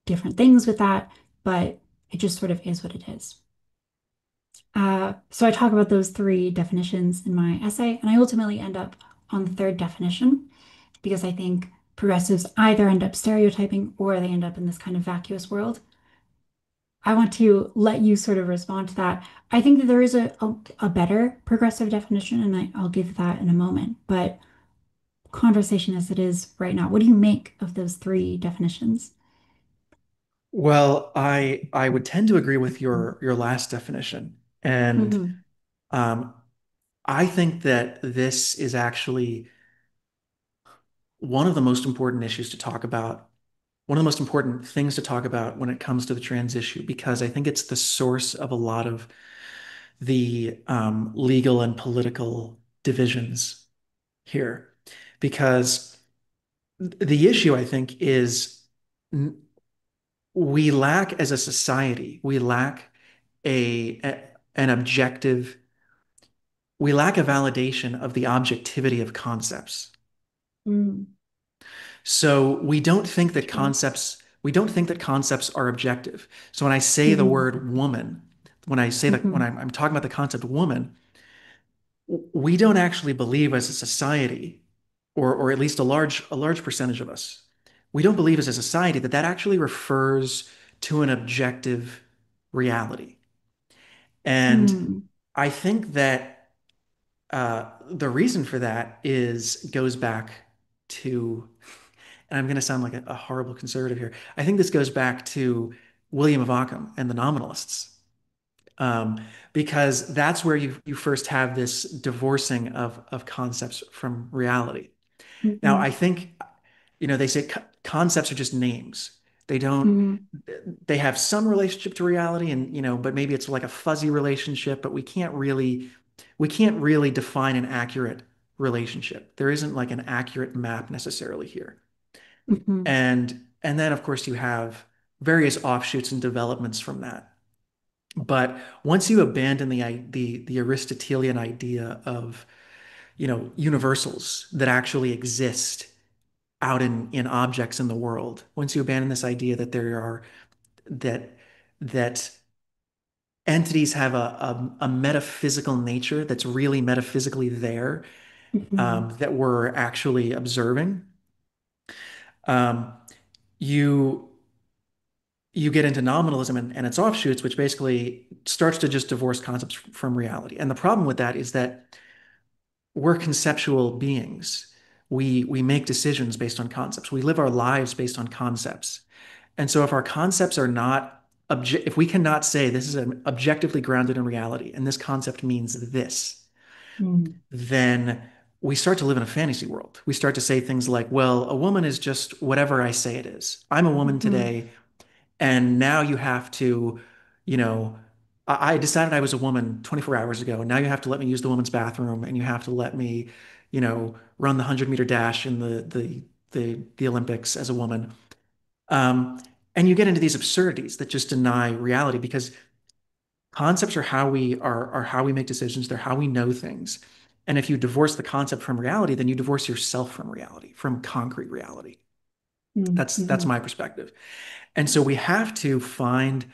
different things with that, but it just sort of is what it is. So I talk about those three definitions in my essay, and I ultimately end up on the third definition because I think progressives either end up stereotyping or they end up in this kind of vacuous world. I want to let you sort of respond to that. I think that there is a better progressive definition, and I'll give that in a moment. But conversation as it is right now, what do you make of those three definitions? Well, I would tend to agree with your last definition. And Hmm. um, I think that this is actually one of the most important issues to talk about, one of the most important things to talk about when it comes to the trans issue, because I think it's the source of a lot of the legal and political divisions here. Because the issue, I think, is we lack as a society, we lack an objective, we lack a validation of the objectivity of concepts. Mm, So true. we don't think that concepts are objective. So when I say the Hmm. word woman, when I say that when Hmm. I'm talking about the concept woman, we don't actually believe as a society, or at least a large percentage of us, we don't believe as a society that that actually refers to an objective reality. And Mm, I think that the reason for that is goes back to, and I'm going to sound like a horrible conservative here. I think this goes back to William of Ockham and the Nominalists, um, because that's where you first have this divorcing of concepts from reality. Now, hmm. I think, they say concepts are just names. They don't, Hmm. they have some relationship to reality and, but maybe it's like a fuzzy relationship, but we can't really define an accurate relationship. There isn't like an accurate map necessarily here. Hmm. And then of course you have various offshoots and developments from that. But once you abandon the Aristotelian idea of, universals that actually exist out in objects in the world, once you abandon this idea that there are that that entities have a metaphysical nature that's really metaphysically there, Hmm. that we're actually observing, um, you you get into nominalism and its offshoots, which basically starts to just divorce concepts from reality. And the problem with that is that we're conceptual beings. We make decisions based on concepts. We live our lives based on concepts. And so if our concepts are not if we cannot say this is an objectively grounded in reality and this concept means this, Mm, then we start to live in a fantasy world. We start to say things like, well, a woman is just whatever I say it is. I'm a woman mhm, today, and now you have to, you know, I decided I was a woman 24 hours ago. Now you have to let me use the women's bathroom, and you have to let me, run the 100-meter dash in the Olympics as a woman. Um, and you get into these absurdities that just deny reality because concepts are how we make decisions. They're how we know things. And if you divorce the concept from reality, then you divorce yourself from reality, from concrete reality. mm, That's mhm. my perspective. And so we have to find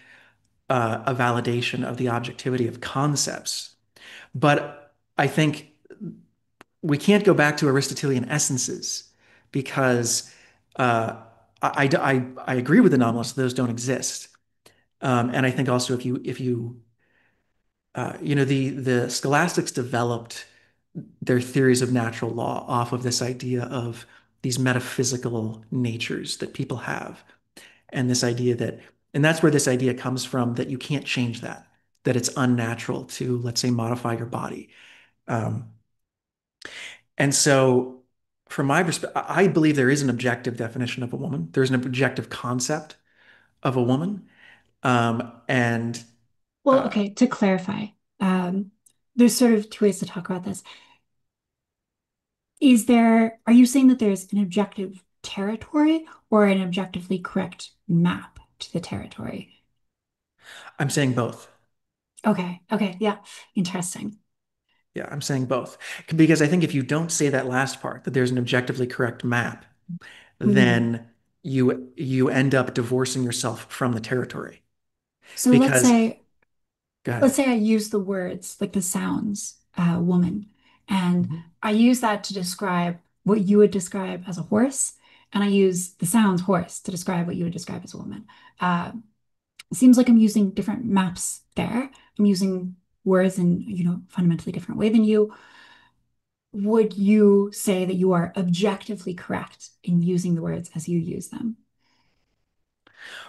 a validation of the objectivity of concepts. But I think we can't go back to Aristotelian essences because uh, I agree with the nominalists; those don't exist. And I think also the scholastics developed their theories of natural law off of this idea of these metaphysical natures that people have, and this idea that, and that's where this idea comes from that you can't change that, that it's unnatural to, let's say, modify your body. Um, and so, from my perspective, I believe there is an objective definition of a woman. There's an objective concept of a woman, and Well, uh, okay, to clarify, um, there's sort of two ways to talk about this. Are you saying that there's an objective territory or an objectively correct map to the territory? I'm saying both. Okay, okay, yeah, interesting. Yeah, I'm saying both. Because I think if you don't say that last part, that there's an objectively correct map, Hmm. then you end up divorcing yourself from the territory. So Because, go ahead. let's say I use the words like the sounds, woman, and Mhm. I use that to describe what you would describe as a horse, and I use the sounds horse to describe what you would describe as a woman. Uh, it seems like I'm using different maps there. I'm using words in, fundamentally different way than you. Would you say that you are objectively correct in using the words as you use them?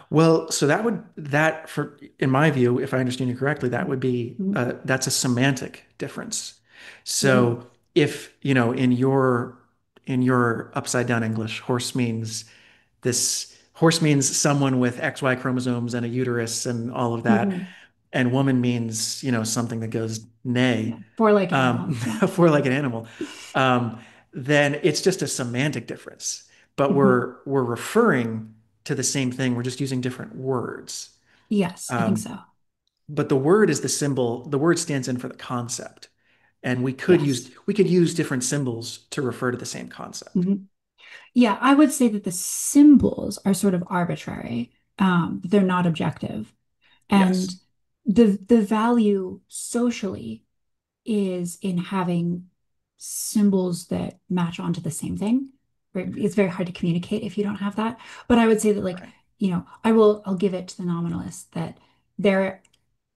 Well, so that for in my view, if I understand you correctly, that would be Mhm. that's a semantic difference. Mhm. So if, in your upside down English, horse means someone with XY chromosomes and a uterus and all of that. Mhm. And woman means, something that goes Yeah, neigh, four-legged animal. Yeah. a four-legged animal. Um, then it's just a semantic difference. But Mhm. we're referring to the same thing. We're just using different words. Yes, I think Um, so. but the word is the symbol. The word stands in for the concept, and Yes. we could use different symbols to refer to the same concept. Mhm. Yeah, I would say that the symbols are sort of arbitrary. They're not objective. And Yes. the value socially is in having symbols that match onto the same thing. Right? It's very hard to communicate if you don't have that. But I would say that like, Right. I'll give it to the nominalist that they're,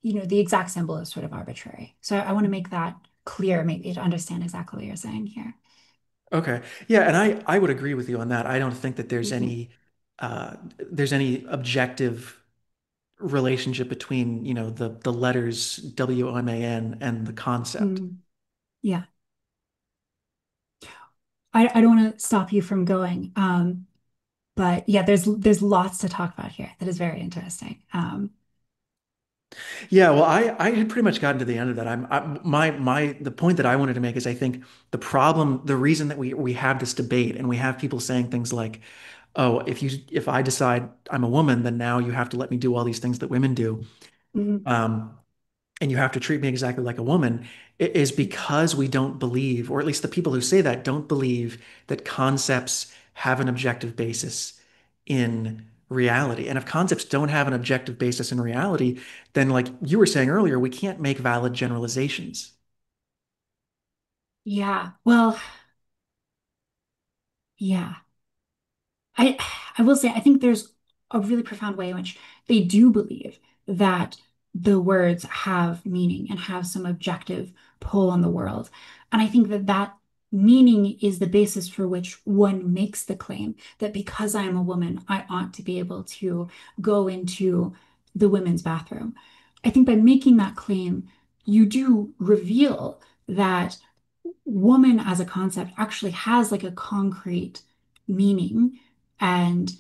the exact symbol is sort of arbitrary. So I want to make that clear, maybe to understand exactly what you're saying here. Okay. Yeah, and I would agree with you on that. I don't think that Mhm. there's any objective relationship between, the letters WOMAN and the concept. Mm, yeah. I don't want to stop you from going. But yeah, there's lots to talk about here. That is very interesting. Yeah, well, I had pretty much gotten to the end of that. The point that I wanted to make is I think the reason that we have this debate and we have people saying things like, oh, if I decide I'm a woman, then now you have to let me do all these things that women do. Mhm. Um, and you have to treat me exactly like a woman, is because we don't believe, or at least the people who say that don't believe that concepts have an objective basis in reality. And if concepts don't have an objective basis in reality, then like you were saying earlier, we can't make valid generalizations. Yeah. Well, yeah. I I will say I think there's a really profound way in which they do believe that the words have meaning and have some objective pull on the world. And I think that that meaning is the basis for which one makes the claim that because I am a woman, I ought to be able to go into the women's bathroom. I think by making that claim, you do reveal that woman as a concept actually has like a concrete meaning and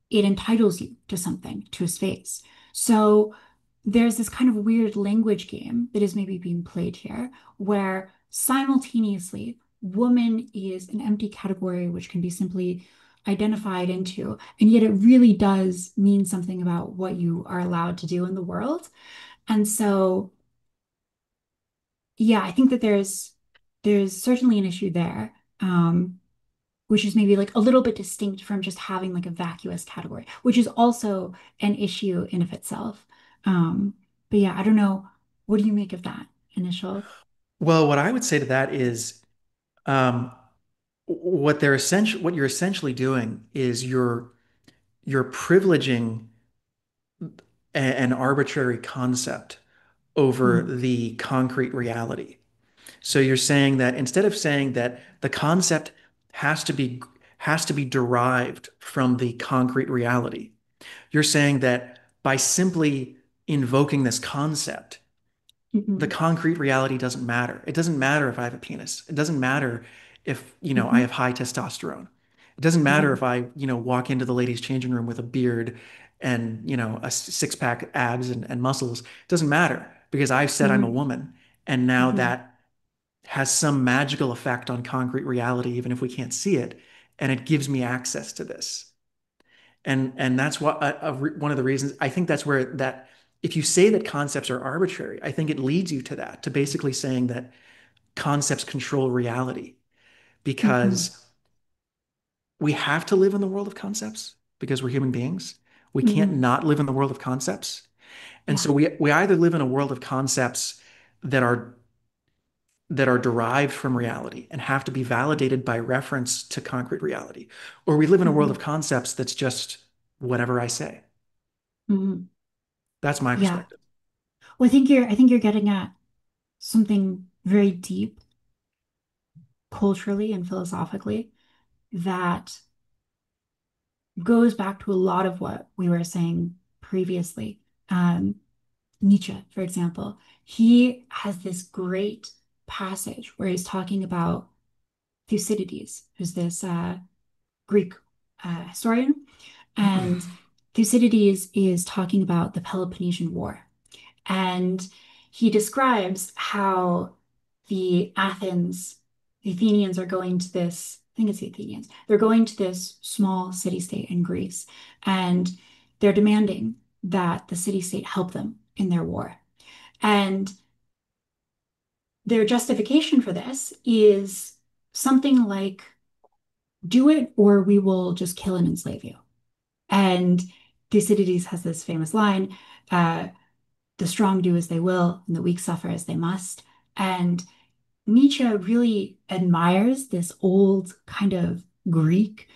it entitles you to something, to a space. So there's this kind of weird language game that is maybe being played here where simultaneously woman is an empty category which can be simply identified into, and yet it really does mean something about what you are allowed to do in the world. And so yeah, I think that there's certainly an issue there, which is maybe like a little bit distinct from just having like a vacuous category, which is also an issue in of itself. Um, but yeah, I don't know. What do you make of that initial? Well, what I would say to that is um, what you're essentially doing is you're privileging an arbitrary concept over Mm, the concrete reality. So you're saying that instead of saying that the concept has to be has to be derived from the concrete reality, you're saying that by simply invoking this concept, the mhm, concrete reality doesn't matter. It doesn't matter if I have a penis. It doesn't matter if, I mhm, have high testosterone. It doesn't matter mhm, if I, walk into the ladies' changing room with a beard and, a six-pack abs and muscles. It doesn't matter because I've said I'm a mhm, woman. And now mhm, that has some magical effect on concrete reality, even if we can't see it. And it gives me access to this. And that's what one of the reasons I think that's where that if you say that concepts are arbitrary, I think it leads you to that, to basically saying that concepts control reality mhm, because we have to live in the world of concepts because we're human beings. We can't mhm. not live in the world of concepts. And Yeah. so we either live in a world of concepts that are derived from reality and have to be validated by reference to concrete reality, or we live in a world of Mhm, concepts that's just whatever I say. mhm. That's my Yeah. perspective. Well, I think you're getting at something very deep culturally and philosophically that goes back to a lot of what we were saying previously. Um, Nietzsche, for example, he has this great passage where he's talking about Thucydides, who's this Greek historian, and Thucydides is talking about the Peloponnesian War. And he describes how the Athenians are going to this, I think it's the Athenians, they're going to this small city-state in Greece, and they're demanding that the city-state help them in their war. And their justification for this is something like, do it or we will just kill and enslave you. And Thucydides has this famous line, uh, the strong do as they will, and the weak suffer as they must. And Nietzsche really admires this old kind of Greek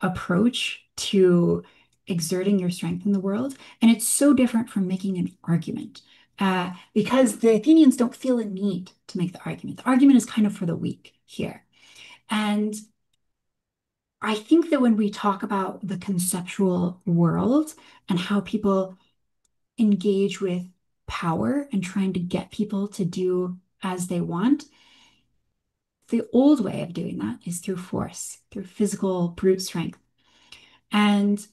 approach to exerting your strength in the world. And it's so different from making an argument because the Athenians don't feel a need to make the argument. The argument is kind of for the weak here. And I think that when we talk about the conceptual world and how people engage with power and trying to get people to do as they want, the old way of doing that is through force, through physical brute strength. And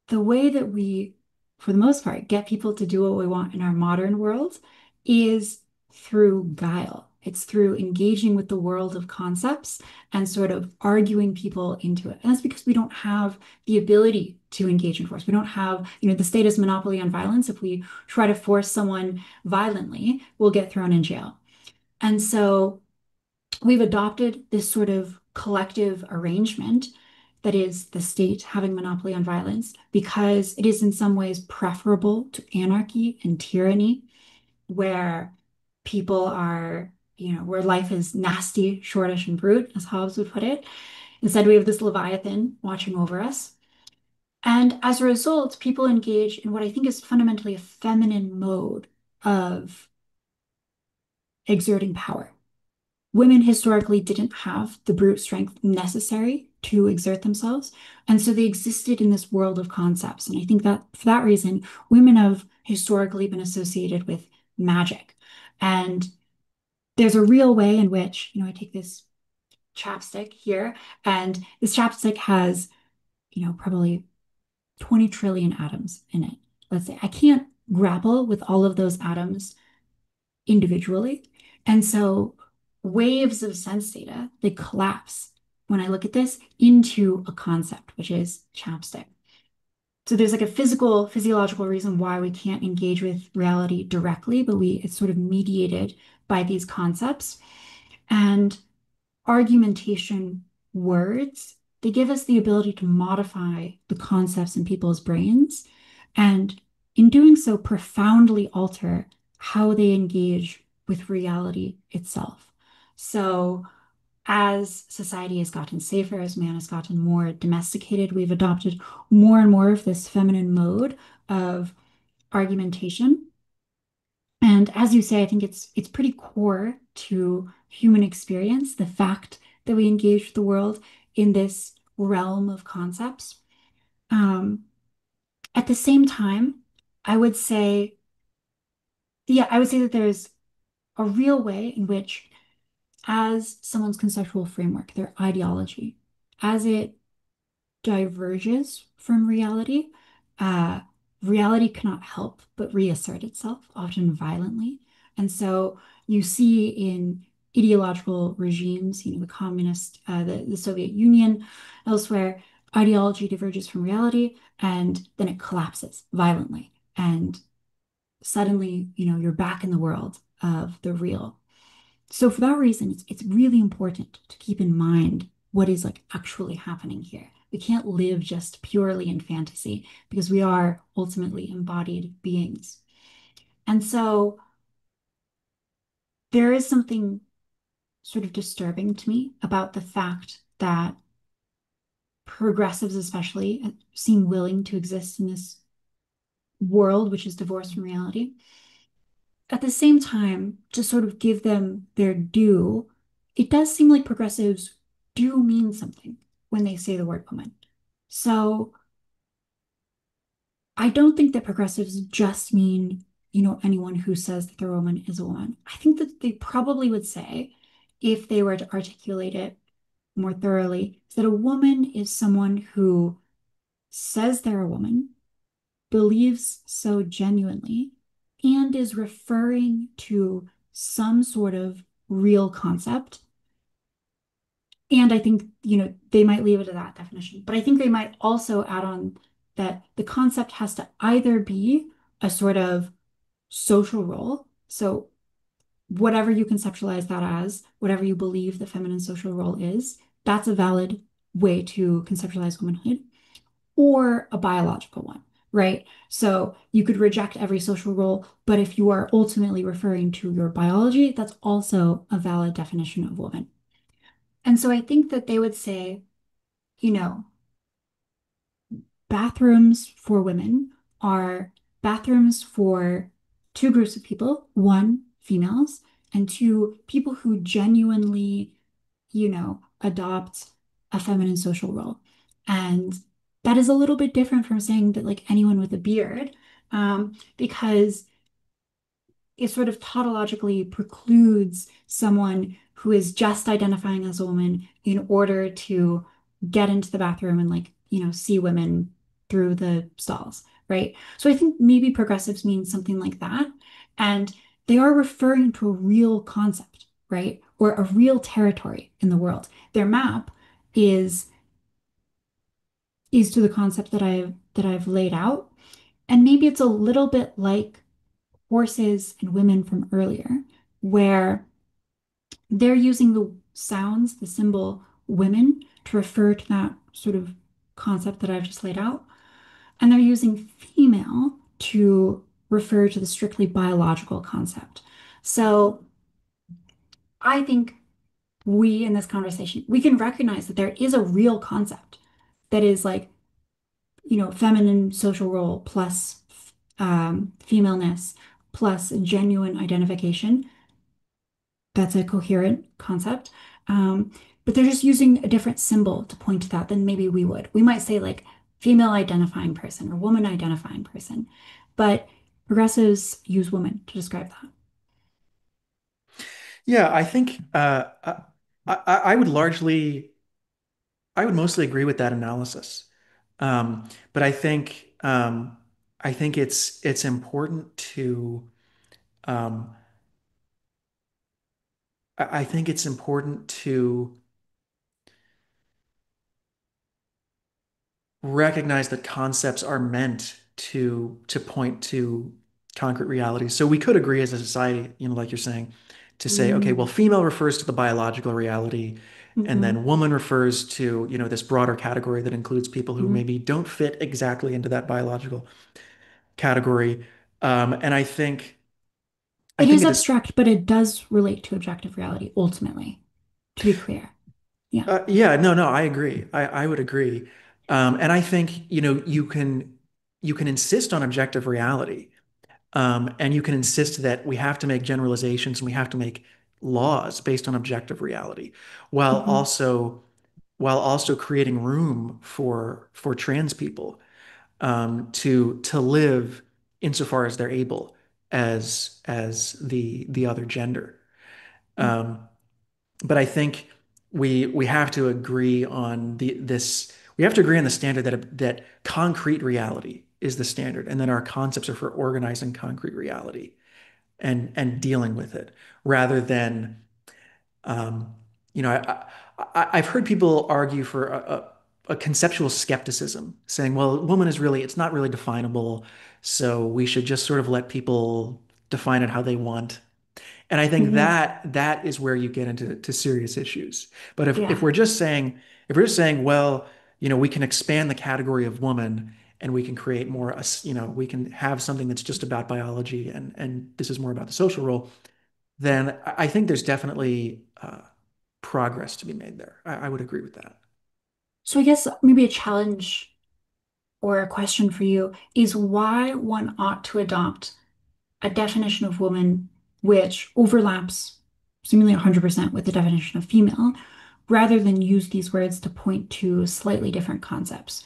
the way that we, for the most part, get people to do what we want in our modern world is through guile. It's through engaging with the world of concepts and sort of arguing people into it. And that's because we don't have the ability to engage in force. We don't have, the state has monopoly on violence. If we try to force someone violently, we'll get thrown in jail. And so we've adopted this sort of collective arrangement that is the state having monopoly on violence because it is in some ways preferable to anarchy and tyranny, where people are, where life is nasty, shortish, and brute, as Hobbes would put it. Instead, we have this Leviathan watching over us. And as a result, people engage in what I think is fundamentally a feminine mode of exerting power. Women historically didn't have the brute strength necessary to exert themselves. And so they existed in this world of concepts. And I think that for that reason, women have historically been associated with magic. And there's a real way in which, I take this chapstick here, and this chapstick has, probably 20 trillion atoms in it. Let's say I can't grapple with all of those atoms individually. And so waves of sense data, they collapse when I look at this into a concept, which is chapstick. So there's like a physiological reason why we can't engage with reality directly, but it's sort of mediated by these concepts. And argumentation words, they give us the ability to modify the concepts in people's brains, and in doing so, profoundly alter how they engage with reality itself. So, as society has gotten safer, as man has gotten more domesticated, we've adopted more and more of this feminine mode of argumentation. And as you say, I think it's pretty core to human experience, the fact that we engage with the world in this realm of concepts. Um, at the same time, I would say, yeah, I would say that there's a real way in which, as someone's conceptual framework, their ideology, as it diverges from reality, uh, reality cannot help but reassert itself, often violently. And so you see in ideological regimes, the communist, the Soviet Union, elsewhere, ideology diverges from reality, and then it collapses violently. And suddenly, you're back in the world of the real. So for that reason, it's really important to keep in mind what is like actually happening here. We can't live just purely in fantasy because we are ultimately embodied beings. And so there is something sort of disturbing to me about the fact that progressives especially seem willing to exist in this world which is divorced from reality. At the same time, to sort of give them their due, it does seem like progressives do mean something when they say the word woman. So I don't think that progressives just mean, anyone who says that they're a woman is a woman. I think that they probably would say, if they were to articulate it more thoroughly, that a woman is someone who says they're a woman, believes so genuinely, and is referring to some sort of real concept. And I think, they might leave it at that definition, but I think they might also add on that the concept has to either be a sort of social role. So whatever you conceptualize that as, whatever you believe the feminine social role is, that's a valid way to conceptualize womanhood, or a biological one, right? So you could reject every social role, but if you are ultimately referring to your biology, that's also a valid definition of woman. And so I think that they would say, you know, bathrooms for women are bathrooms for two groups of people: one, females, and two, people who genuinely, adopt a feminine social role. And that is a little bit different from saying that like anyone with a beard, because it sort of tautologically precludes someone who is just identifying as a woman in order to get into the bathroom and like, see women through the stalls, right? So I think maybe progressives mean something like that. And they are referring to a real concept, right? Or a real territory in the world. Their map is is to the concept that I've laid out. And maybe it's a little bit like horses and women from earlier, where they're using the sounds, the symbol women, to refer to that sort of concept that I've just laid out. And they're using female to refer to the strictly biological concept. So I think we in this conversation, we can recognize that there is a real concept that is like, feminine social role plus femaleness plus genuine identification. That's a coherent concept. Um, but they're just using a different symbol to point to that than maybe we would. We might say like female identifying person or woman identifying person, but progressives use woman to describe that. Yeah, I think I would I would mostly agree with that analysis. But I think it's important to um, I think it's important to recognize that concepts are meant to point to concrete realities. So we could agree as a society, like you're saying, to say, okay, well, Mm, female refers to the biological reality, and hmm then woman refers to, this broader category that includes people who hmm maybe don't fit exactly into that biological category. And I It think is it is, abstract, but it does relate to objective reality ultimately, to be clear. Yeah. yeah, no, I agree. I would agree. And I think, you can insist on objective reality. And you can insist that we have to make generalizations and we have to make laws based on objective reality, while hmm also while also creating room for trans people to live insofar as they're able as the other gender. Um, but I think we have to agree on we have to agree on the standard that concrete reality is the standard, and then our concepts are for organizing concrete reality and dealing with it rather than um, I've heard people argue for a conceptual skepticism, saying, well, woman is really, it's not really definable, so we should just sort of let people define it how they want. And I think hmm that is where you get into serious issues. But Yeah. if we're just saying, well, we can expand the category of woman and we can create more, we can have something that's just about biology and this is more about the social role, then I think there's definitely progress to be made there. I would agree with that. So I guess maybe a challenge or a question for you is why one ought to adopt a definition of woman which overlaps seemingly 100% with the definition of female, rather than use these words to point to slightly different concepts.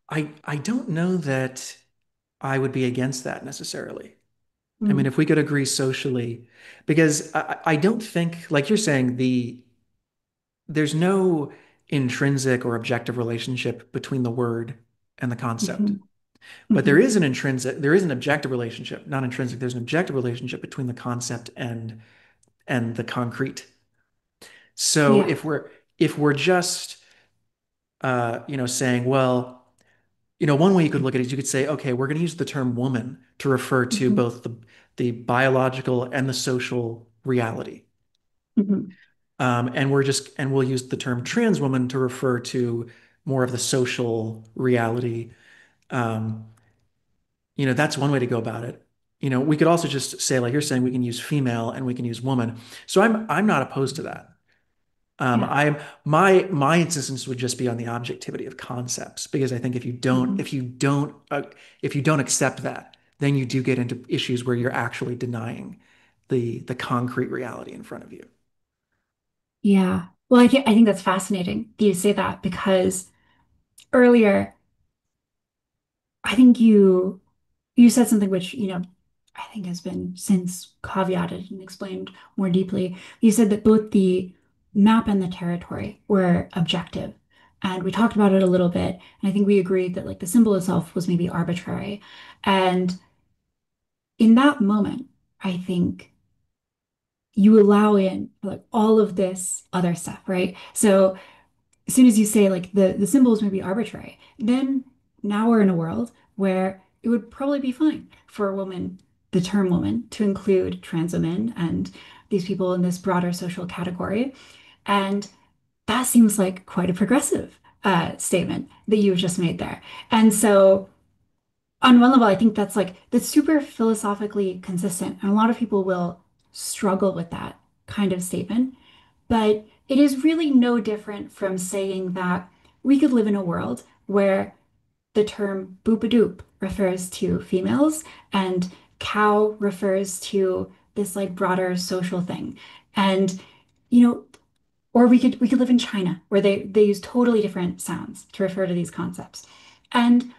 I don't know that I would be against that necessarily. I mean, Mm, if we could agree socially, because I don't think, like you're saying, there's no intrinsic or objective relationship between the word and the concept. mhm, But mhm. there is an objective relationship, not intrinsic. There's an objective relationship between the concept and the concrete. So Yeah. if we're just saying, well, one way you could look at it is you could say, okay, we're going to use the term woman to refer to Mhm, both the biological and the social reality. mhm. And we'll use the term trans woman to refer to more of the social reality. Um, that's one way to go about it. We could also just say, like you're saying, we can use female and we can use woman. So I'm not opposed to that. Yeah. I'm my insistence would just be on the objectivity of concepts because I think Mhm. if you don't accept that, then you do get into issues where you're actually denying the concrete reality in front of you. Yeah. Well, I think that's fascinating that you say that because earlier, I think you said something which, I think has been since caveated and explained more deeply. You said that both the map and the territory were objective. And we talked about it a little bit. And I think we agreed that like the symbol itself was maybe arbitrary. And in that moment, I think you allow in like all of this other stuff, right? So as soon as you say like the symbols may be arbitrary, then now we're in a world where it would probably be fine for a woman, the term woman, to include trans women and these people in this broader social category. And that seems like quite a progressive statement that you've just made there. And so on one level, I think that's super philosophically consistent. And a lot of people will struggle with that kind of statement. But it is really no different from saying that we could live in a world where the term boopadoop refers to females and cow refers to this like broader social thing. And, you know, or we could live in China where they use totally different sounds to refer to these concepts. And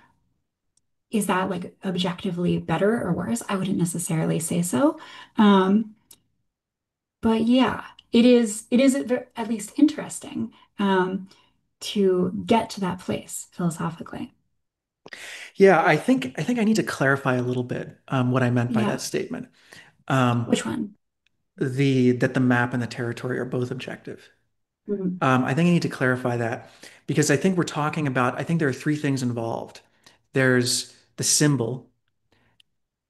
is that like objectively better or worse? I wouldn't necessarily say so. Um, but yeah, it is at least interesting to get to that place philosophically. Yeah, I think I need to clarify a little bit what I meant by that Yeah. statement. Um, Which one? the that the map and the territory are both objective. Mhm. I think I need to clarify that because I think we're talking about, I think there are three things involved. There's the symbol,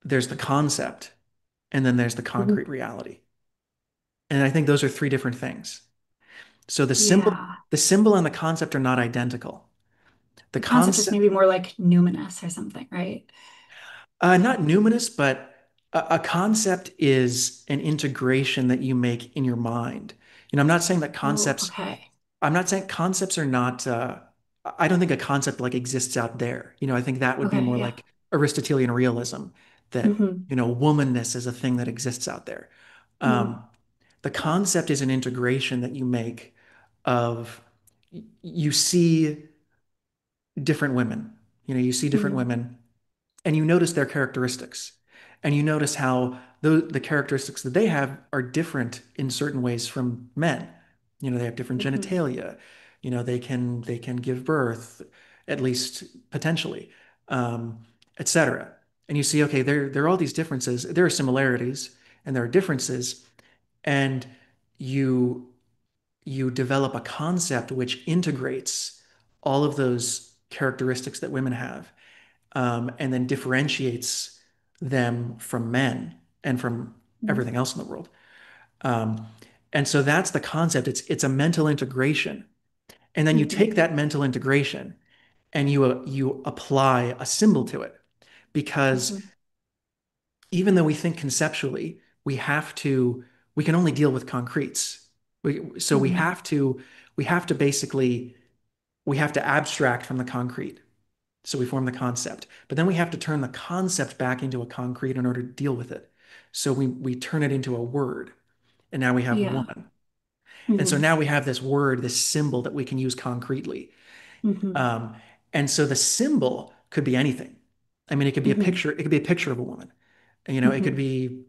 there's the concept, and then there's the Mhm. concrete reality. And I think those are three different things. So Yeah. the symbol and the concept are not identical. The The concept is concept, maybe more like numinous or something, right? not numinous, but a concept is an integration that you make in your mind. I'm not saying that Oh, concepts okay. I'm not saying concepts are not, I don't think a concept like exists out there. I think that would be Okay, more yeah. like Aristotelian realism, that, Hmm. womanness is a thing that exists out there. Hmm. Um, the concept is an integration that you make of, you see different women, you see different Hmm. women and you notice their characteristics and you notice how the characteristics that they have are different in certain ways from men. They have different Hmm. genitalia. They can give birth, at least potentially, etc. And you see, okay, there are all these differences. There are similarities and there are differences, and you you develop a concept which integrates all of those characteristics that women have, and then differentiates them from men and from everything else in the world. Um, and so that's the concept. It's a mental integration, and then you take Hmm. that mental integration and you apply a symbol to it, because Hmm. even though we think conceptually, we can only deal with concretes. So we Hmm. have to we have to basically we have to abstract from the concrete. So we form the concept, but then we have to turn the concept back into a concrete in order to deal with it. So we turn it into a word, and now we have Yeah. woman. And so Hmm. now we have this word, this symbol that we can use concretely. Hmm. Um, and so the symbol could be anything. I mean, it could be a Hmm. picture. It could be a picture of a woman. It could Hmm. be,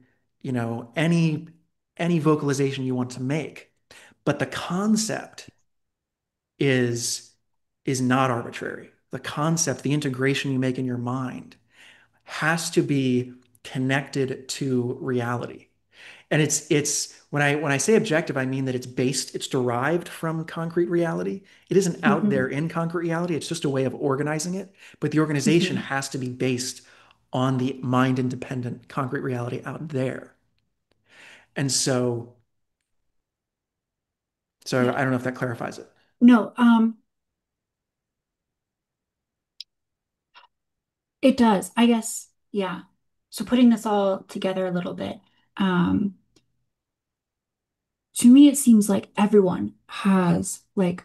any vocalization you want to make. But the concept is is not arbitrary. The concept, the integration you make in your mind has to be connected to reality. And it's when I say objective, I mean that it's derived from concrete reality. It isn't out there Hmm. in concrete reality. It's just a way of organizing it. But the organization Hmm. has to be based on the mind independent concrete reality out there. And so Yeah. I don't know if that clarifies it. No, it does. I guess, yeah. So putting this all together a little bit, um, to me it seems like everyone has like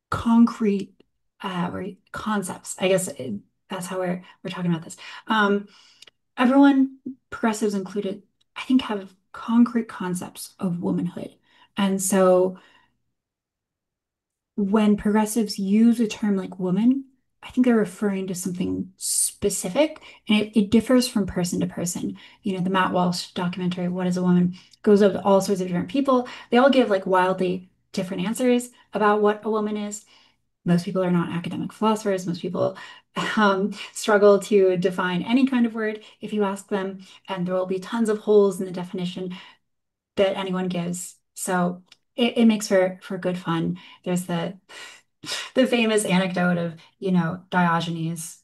concrete or concepts. I guess that's how we're talking about this. Um, Everyone, progressives included, I think have concrete concepts of womanhood. And so when progressives use a term like woman, I think they're referring to something specific, and it differs from person to person. The Matt Walsh documentary, What is a Woman, goes up to all sorts of different people. They all give like wildly different answers about what a woman is. Most people are not academic philosophers. Most people struggle to define any kind of word if you ask them, and there will be tons of holes in the definition that anyone gives. So it makes for good fun. There's the famous anecdote of, Diogenes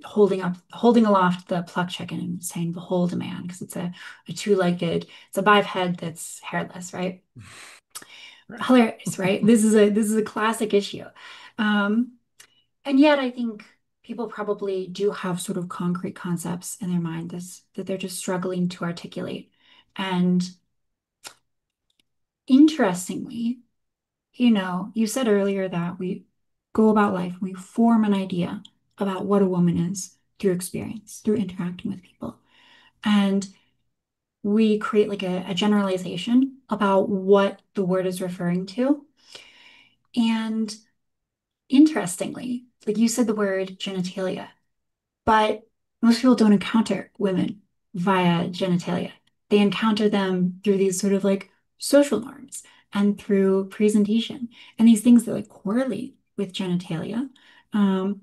holding aloft the plucked chicken and saying, "Behold a man," because a two-legged, it's a biped that's hairless, right? Right. Hilarious, right? This is a classic issue. Um, and yet I think people probably do have sort of concrete concepts in their mind that they're just struggling to articulate. And interestingly, you said earlier that we go about life, we form an idea about what a woman is, through experience, through interacting with people. And we create like a generalization about what the word is referring to. And interestingly, like you said the word genitalia, but most people don't encounter women via genitalia. They encounter them through these sort of like social norms and through presentation and these things that like correlate with genitalia, um,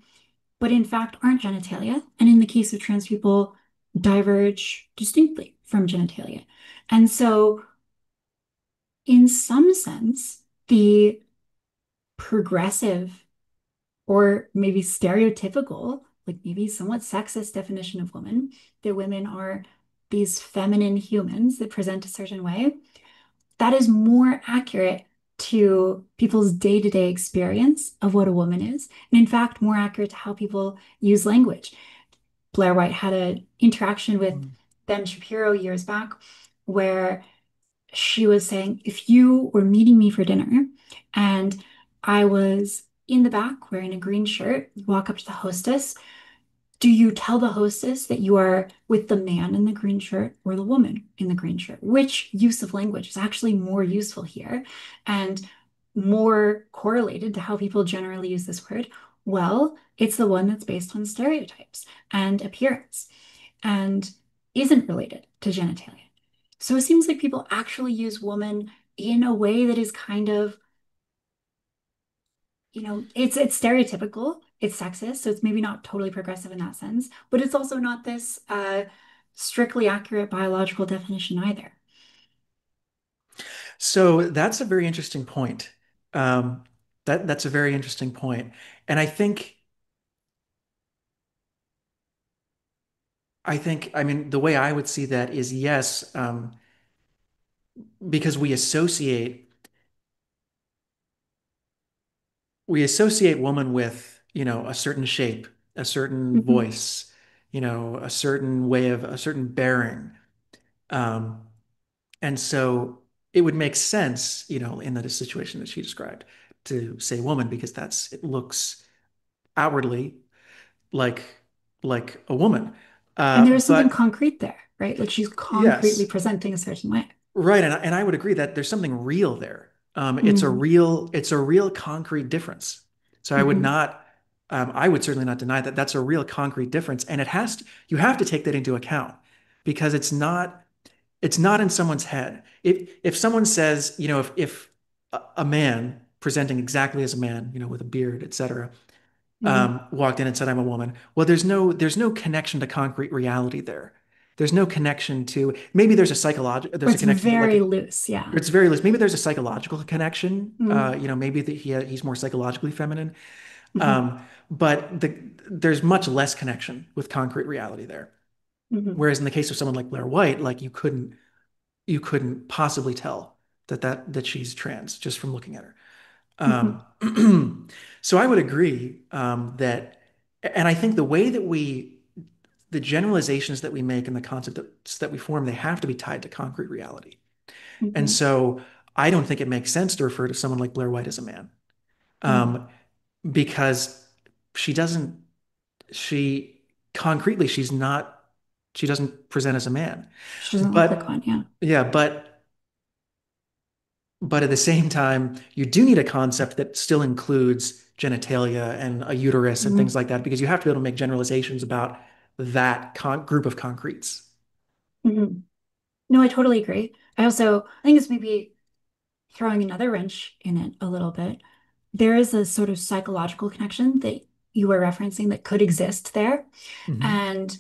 but in fact aren't genitalia. And in the case of trans people, diverge distinctly from genitalia. And so, in some sense, the progressive or maybe stereotypical, like maybe somewhat sexist definition of women, that women are these feminine humans that present a certain way, that is more accurate to people's day-to-day experience of what a woman is, and in fact, more accurate to how people use language. Blair White had an interaction with Ben Shapiro years back where she was saying, if you were meeting me for dinner and I was in the back wearing a green shirt, you walk up to the hostess, do you tell the hostess that you are with the man in the green shirt or the woman in the green shirt? Which use of language is actually more useful here and more correlated to how people generally use this word? Well, it's the one that's based on stereotypes and appearance and isn't related to genitalia. So it seems like people actually use woman in a way that is kind of, it's stereotypical, it's sexist, so it's maybe not totally progressive in that sense, but it's also not this strictly accurate biological definition either. So that's a very interesting point. Um, that's a very interesting point. And I mean, the way I would see that is yes, because we associate woman with, a certain shape, a certain Mhm. voice, a certain bearing. Um, and so it would make sense, in the situation that she described to say woman because it looks outwardly like like a woman. And there is something But concrete there, right? Like she's concretely yes, presenting a certain way. right, and I would agree that there's something real there. Mm. It's a real concrete difference. So Hmm. I would certainly not deny that that's a real concrete difference, and you have to take that into account because it's not in someone's head. If someone says, if a man presenting exactly as a man, with a beard, etc., Hmm. walked in and said, "I'm a woman." Well, there's no connection to concrete reality there. There's no connection to maybe Or there's a it's connection to like very loose, yeah. it's very loose. Maybe there's a psychological connection. Mm. Maybe that he's more psychologically feminine. Hmm. Um, but there's much less connection with concrete reality there. Hmm. Whereas in the case of someone like Blair White, like you couldn't possibly tell that she's trans just from looking at her. Hmm. So I would agree and I think the generalizations that we make and the concepts that we form, they have to be tied to concrete reality. And Hmm. so I don't think it makes sense to refer to someone like Blair White as a man, Mm. um, because she doesn't, she concretely, she doesn't present as a man. She doesn't look like But one, yeah. yeah, but at the same time, you do need a concept that still includes genitalia and a uterus and things Hmm. like that, because you have to be able to make generalizations about that group of concretes. Hmm. No, I totally agree. I think it's maybe throwing another wrench in it a little bit. There is a sort of psychological connection that you were referencing that could exist there. Mhm. And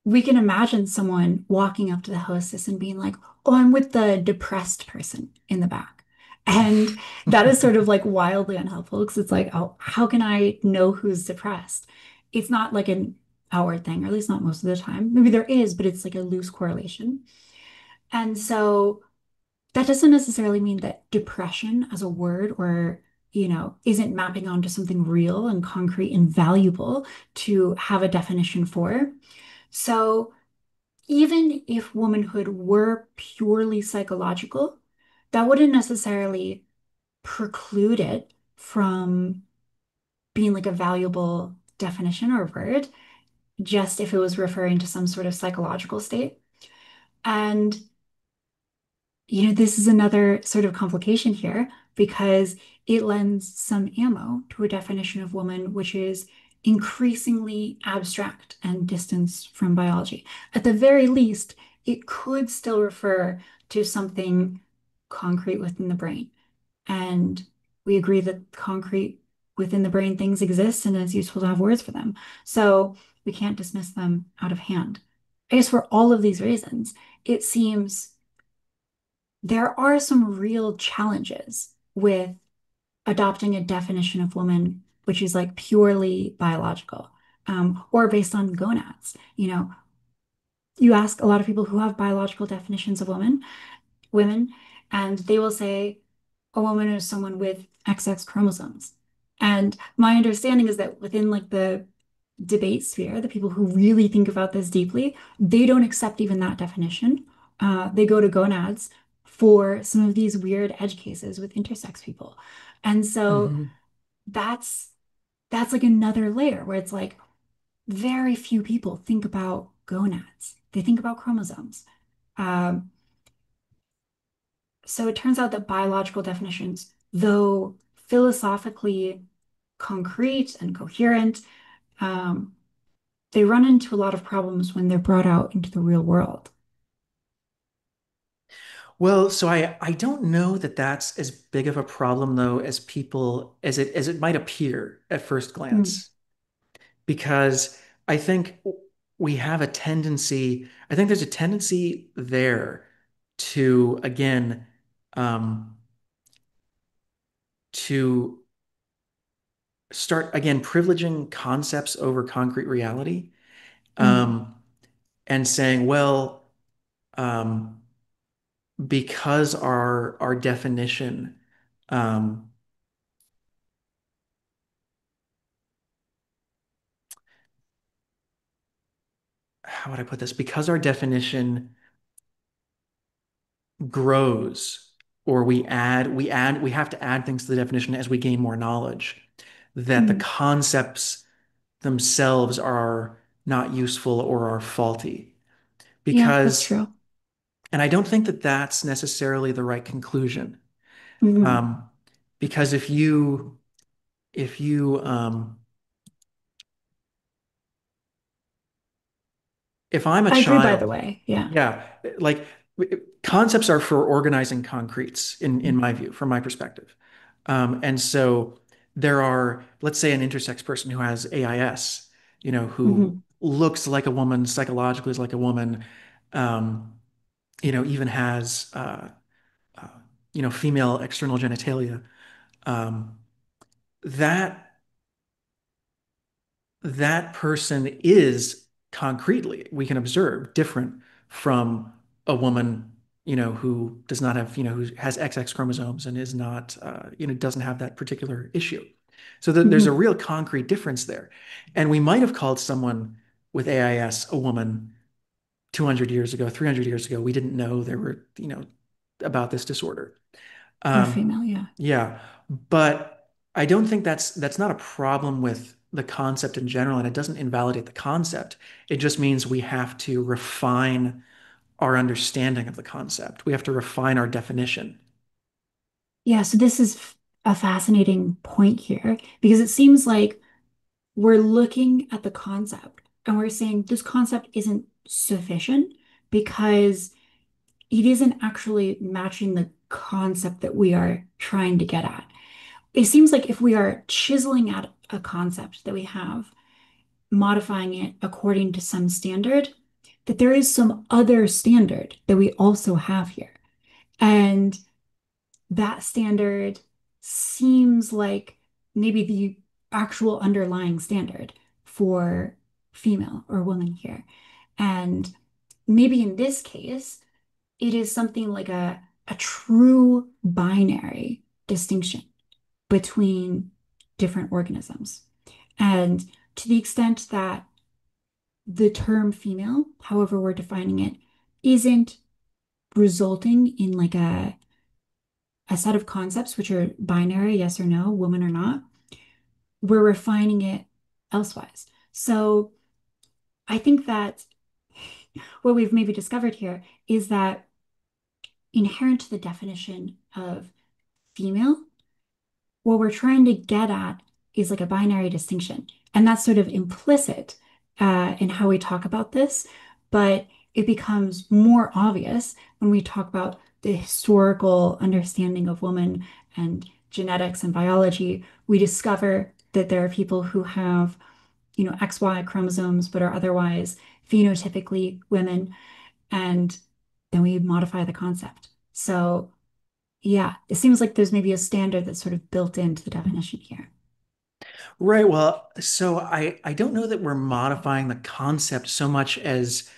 we can imagine someone walking up to the hostess and being like, oh, I'm with the depressed person in the back. And that is sort of like wildly unhelpful because it's like, oh, how can I know who's depressed? It's not like an outward thing, or at least not most of the time. Maybe there is, but it's like a loose correlation. And so that doesn't necessarily mean that depression as a word or, isn't mapping onto something real and concrete and valuable to have a definition for. So even if womanhood were purely psychological, that wouldn't necessarily preclude it from being like a valuable definition or word, just if it was referring to some sort of psychological state. And this is another sort of complication here because it lends some ammo to a definition of woman, which is increasingly abstract and distanced from biology. At the very least, it could still refer to something concrete within the brain. And we agree that concrete within the brain things exist and it's useful to have words for them. So we can't dismiss them out of hand. I guess for all of these reasons, it seems there are some real challenges with adopting a definition of woman which is like purely biological, or based on gonads. You ask a lot of people who have biological definitions of women, and they will say a woman is someone with XX chromosomes. And my understanding is that within like the debate sphere, the people who really think about this deeply, they don't accept even that definition. They go to gonads for some of these weird edge cases with intersex people. And so Hmm. that's that's like another layer where it's like very few people think about gonads. They think about chromosomes. Um, so it turns out that biological definitions, though philosophically concrete and coherent, um, they run into a lot of problems when they're brought out into the real world. Well, so I don't know that that's as big of a problem though as people as it might appear at first Mm, glance, because I think we have a tendency, I think there's a tendency there to again um, to start again privileging concepts over concrete reality, mm. um, and saying, well, um, because our definition, um, how would I put this? Because our definition grows, or we have to add things to the definition as we gain more knowledge, that the Mm. concepts themselves are not useful or are faulty. Yeah, that's Because, true. and I don't think that that's necessarily the right conclusion. Mhm. Um, because if you if I'm a I agree, by the child, way. Yeah. yeah, like concepts are for organizing concretes in my view, from my perspective. And so there are, let's say, an intersex person who has AIS, who Hmm. looks like a woman, psychologically is like a woman, um, even has, uh, female external genitalia. Um, that that person is concretely, we can observe, different from a woman, who does not have, who has XX chromosomes and is not, doesn't have that particular issue. So there's a Hmm. real concrete difference there. And we might have called someone with AIS a woman 200 years ago, 300 years ago. We didn't know there were, about this disorder. Or Um, female, yeah. yeah, but I don't think that's not a problem with the concept in general, and it doesn't invalidate the concept. It just means we have to refine our understanding of the concept. We have to refine our definition. Yeah, so this is a fascinating point here because it seems like we're looking at the concept and we're saying this concept isn't sufficient because it isn't actually matching the concept that we are trying to get at. It seems like if we are chiseling at a concept that we have, modifying it according to some standard, that there is some other standard that we also have here. And that standard seems like maybe the actual underlying standard for female or woman here. And maybe in this case, it is something like a true binary distinction between different organisms. And to the extent that the term female, however we're defining it, isn't resulting in like a set of concepts which are binary, yes or no, woman or not, we're refining it elsewise. So I think that what we've maybe discovered here is that inherent to the definition of female, what we're trying to get at is like a binary distinction. And that's sort of implicit in how we talk about this, but it becomes more obvious when we talk about the historical understanding of woman and genetics and biology. We discover that there are people who have, XY chromosomes, but are otherwise phenotypically women, and then we modify the concept. So yeah, it seems like there's maybe a standard that's sort of built into the definition here. Right. Well, so I don't know that we're modifying the concept so much as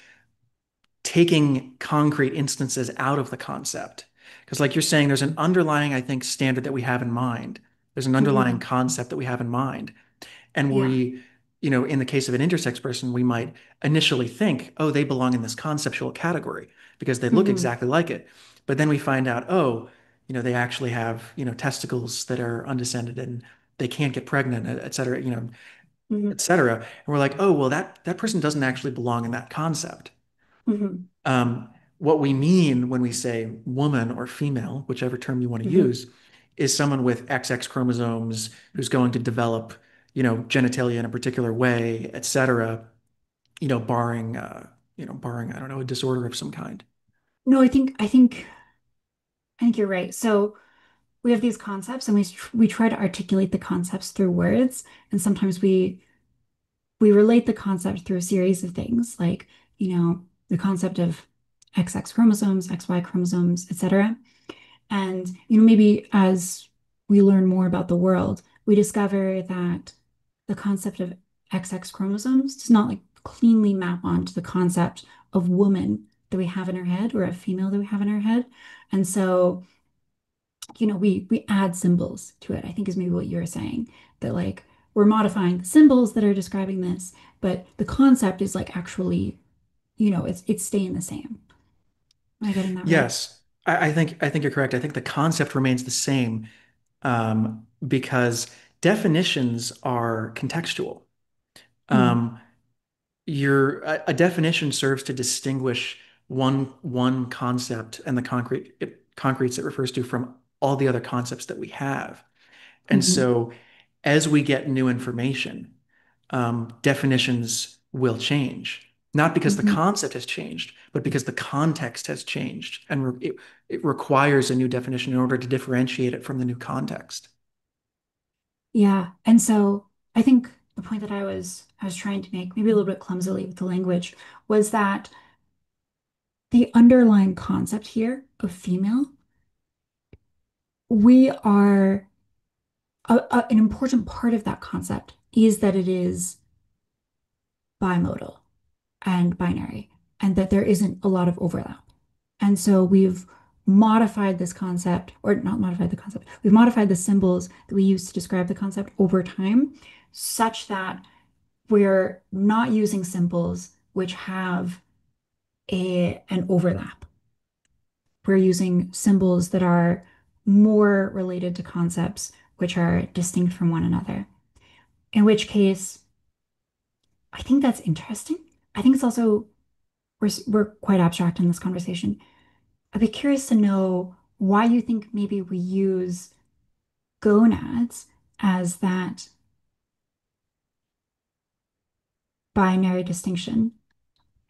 taking concrete instances out of the concept. Because, like you're saying, there's an underlying, I think, standard that we have in mind. There's an underlying Hmm. concept that we have in mind. And Yeah. in the case of an intersex person, we might initially think, oh, they belong in this conceptual category because they look Hmm. exactly like it. But then we find out, oh, they actually have, testicles that are undescended and they can't get pregnant, et cetera, et Hmm. cetera. And we're like, oh, well, that person doesn't actually belong in that concept. Hmm. What we mean when we say woman or female, whichever term you want to Hmm. use, is someone with XX chromosomes who's going to develop, genitalia in a particular way, et cetera, barring, I don't know, a disorder of some kind. No, I think you're right. So we have these concepts, and we try to articulate the concepts through words, and sometimes we relate the concept through a series of things, like the concept of XX chromosomes, XY chromosomes, etc. And maybe as we learn more about the world, we discover that the concept of XX chromosomes does not like cleanly map onto the concept of woman that we have in our head or a female that we have in our head. And so, we add symbols to it, I think is maybe what you were saying, that like we're modifying the symbols that are describing this, but the concept is like actually, it's staying the same. Am I getting that right? Yes, I think you're correct. I think the concept remains the same because definitions are contextual. Mm, Um, a definition serves to distinguish one concept and the concretes it refers to from all the other concepts that we have. And hmm. so as we get new information, definitions will change. Not because the Hmm. concept has changed, but because the context has changed. And it requires a new definition in order to differentiate it from the new context. Yeah. And so I think the point that I was trying to make, maybe a little bit clumsily with the language, was that the underlying concept here of female, we are an important part of that concept is that it is bimodal and binary, and that there isn't a lot of overlap. And so we've modified this concept, or not modified the concept, we've modified the symbols that we use to describe the concept over time, such that we're not using symbols which have an overlap. We're using symbols that are more related to concepts which are distinct from one another. In which case, I think that's interesting. I think it's also we're quite abstract in this conversation. I'd be curious to know why you think maybe we use gonads as that binary distinction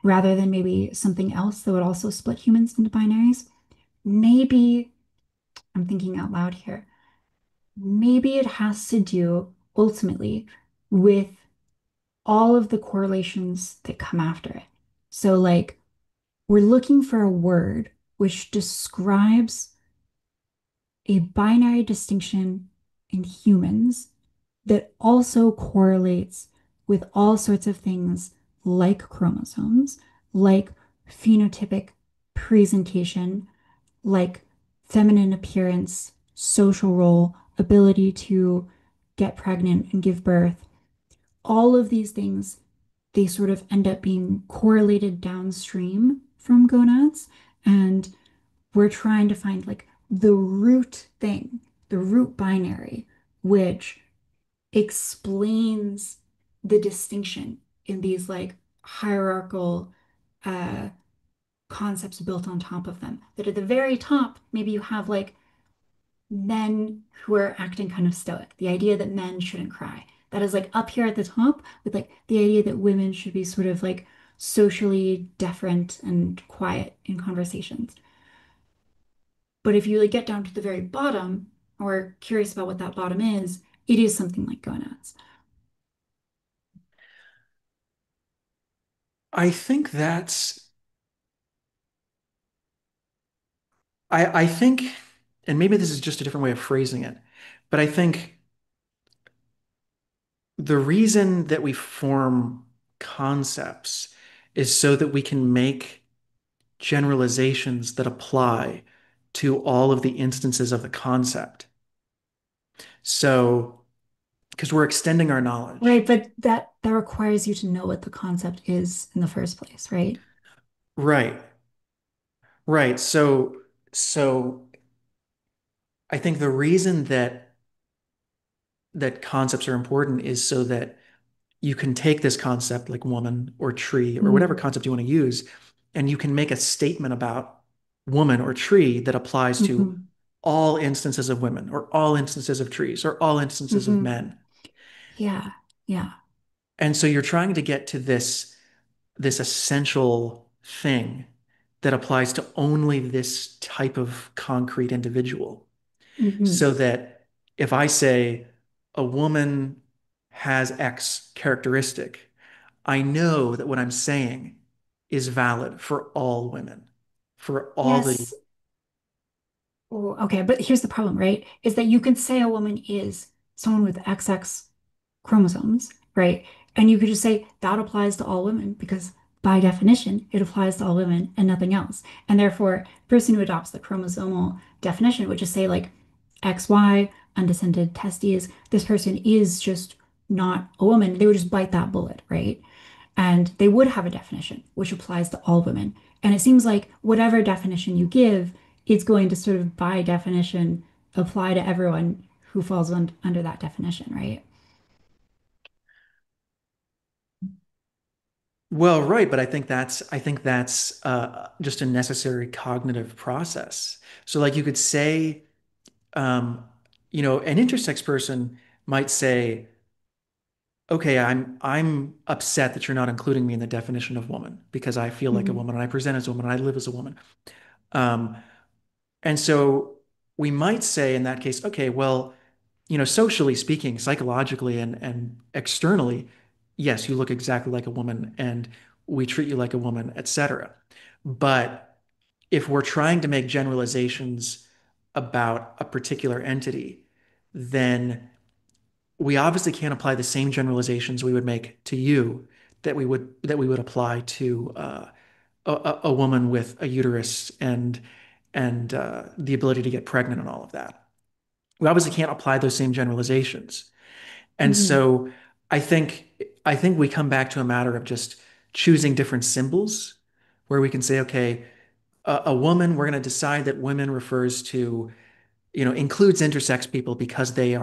rather than maybe something else that would also split humans into binaries. Maybe I'm thinking out loud here. Maybe it has to do ultimately with all of the correlations that come after it. So, like, we're looking for a word which describes a binary distinction in humans that also correlates with all sorts of things like chromosomes, like phenotypic presentation, like feminine appearance, social role, ability to get pregnant and give birth. All of these things, they sort of end up being correlated downstream from gonads. And we're trying to find like the root thing, the root binary, which explains the distinction in these like hierarchical uh, concepts built on top of them. That at the very top, maybe you have like men who are acting kind of stoic, the idea that men shouldn't cry. That is like up here at the top with like the idea that women should be sort of like socially deferent and quiet in conversations. But if you like get down to the very bottom or curious about what that bottom is, it is something like gonads. I think that's I think, and maybe this is just a different way of phrasing it, but I think the reason that we form concepts is so that we can make generalizations that apply to all of the instances of the concept. So, because we're extending our Right, knowledge. but that requires you to know what the concept is in the first place, right? Right, right. So I think the reason that concepts are important is so that you can take this concept like woman or tree or whatever Mm-hmm. concept you want to use, and you can make a statement about woman or tree that applies to Mm-hmm. all instances of women or all instances of trees or all instances of Mm-hmm. men. Yeah, yeah. And so you're trying to get to this essential thing that applies to only this type of concrete individual. Mm-hmm. So that if I say a woman has X characteristic, I know that what I'm saying is valid for all women, for all the. Yes. Oh, okay, but here's the problem, right? Is that you can say a woman is someone with XX chromosomes, right? And you could just say that applies to all women because by definition, it applies to all women and nothing else. And therefore, the person who adopts the chromosomal definition would just say like XY, undescended testes, this person is just not a woman. They would just bite that bullet, right? And they would have a definition which applies to all women. And it seems like whatever definition you give, it's going to sort of by definition apply to everyone who falls under that definition, right? Well, right, but I think that's just a necessary cognitive process. So, like you could say, um, an intersex person might say, "Okay, I'm upset that you're not including me in the definition of woman because I feel like a Hmm. woman and I present as a woman and I live as a woman." Um, and so we might say in that case, okay, well, socially speaking, psychologically and externally, yes, you look exactly like a woman and we treat you like a woman, etc. But if we're trying to make generalizations about a particular entity, then we obviously can't apply the same generalizations we would make to you that we would apply to a woman with a uterus and the ability to get pregnant and all of that. We obviously can't apply those same generalizations. And Hmm. so I think I think we come back to a matter of just choosing different symbols where we can say, okay, a woman, we're going to decide that women refers to, includes intersex people because they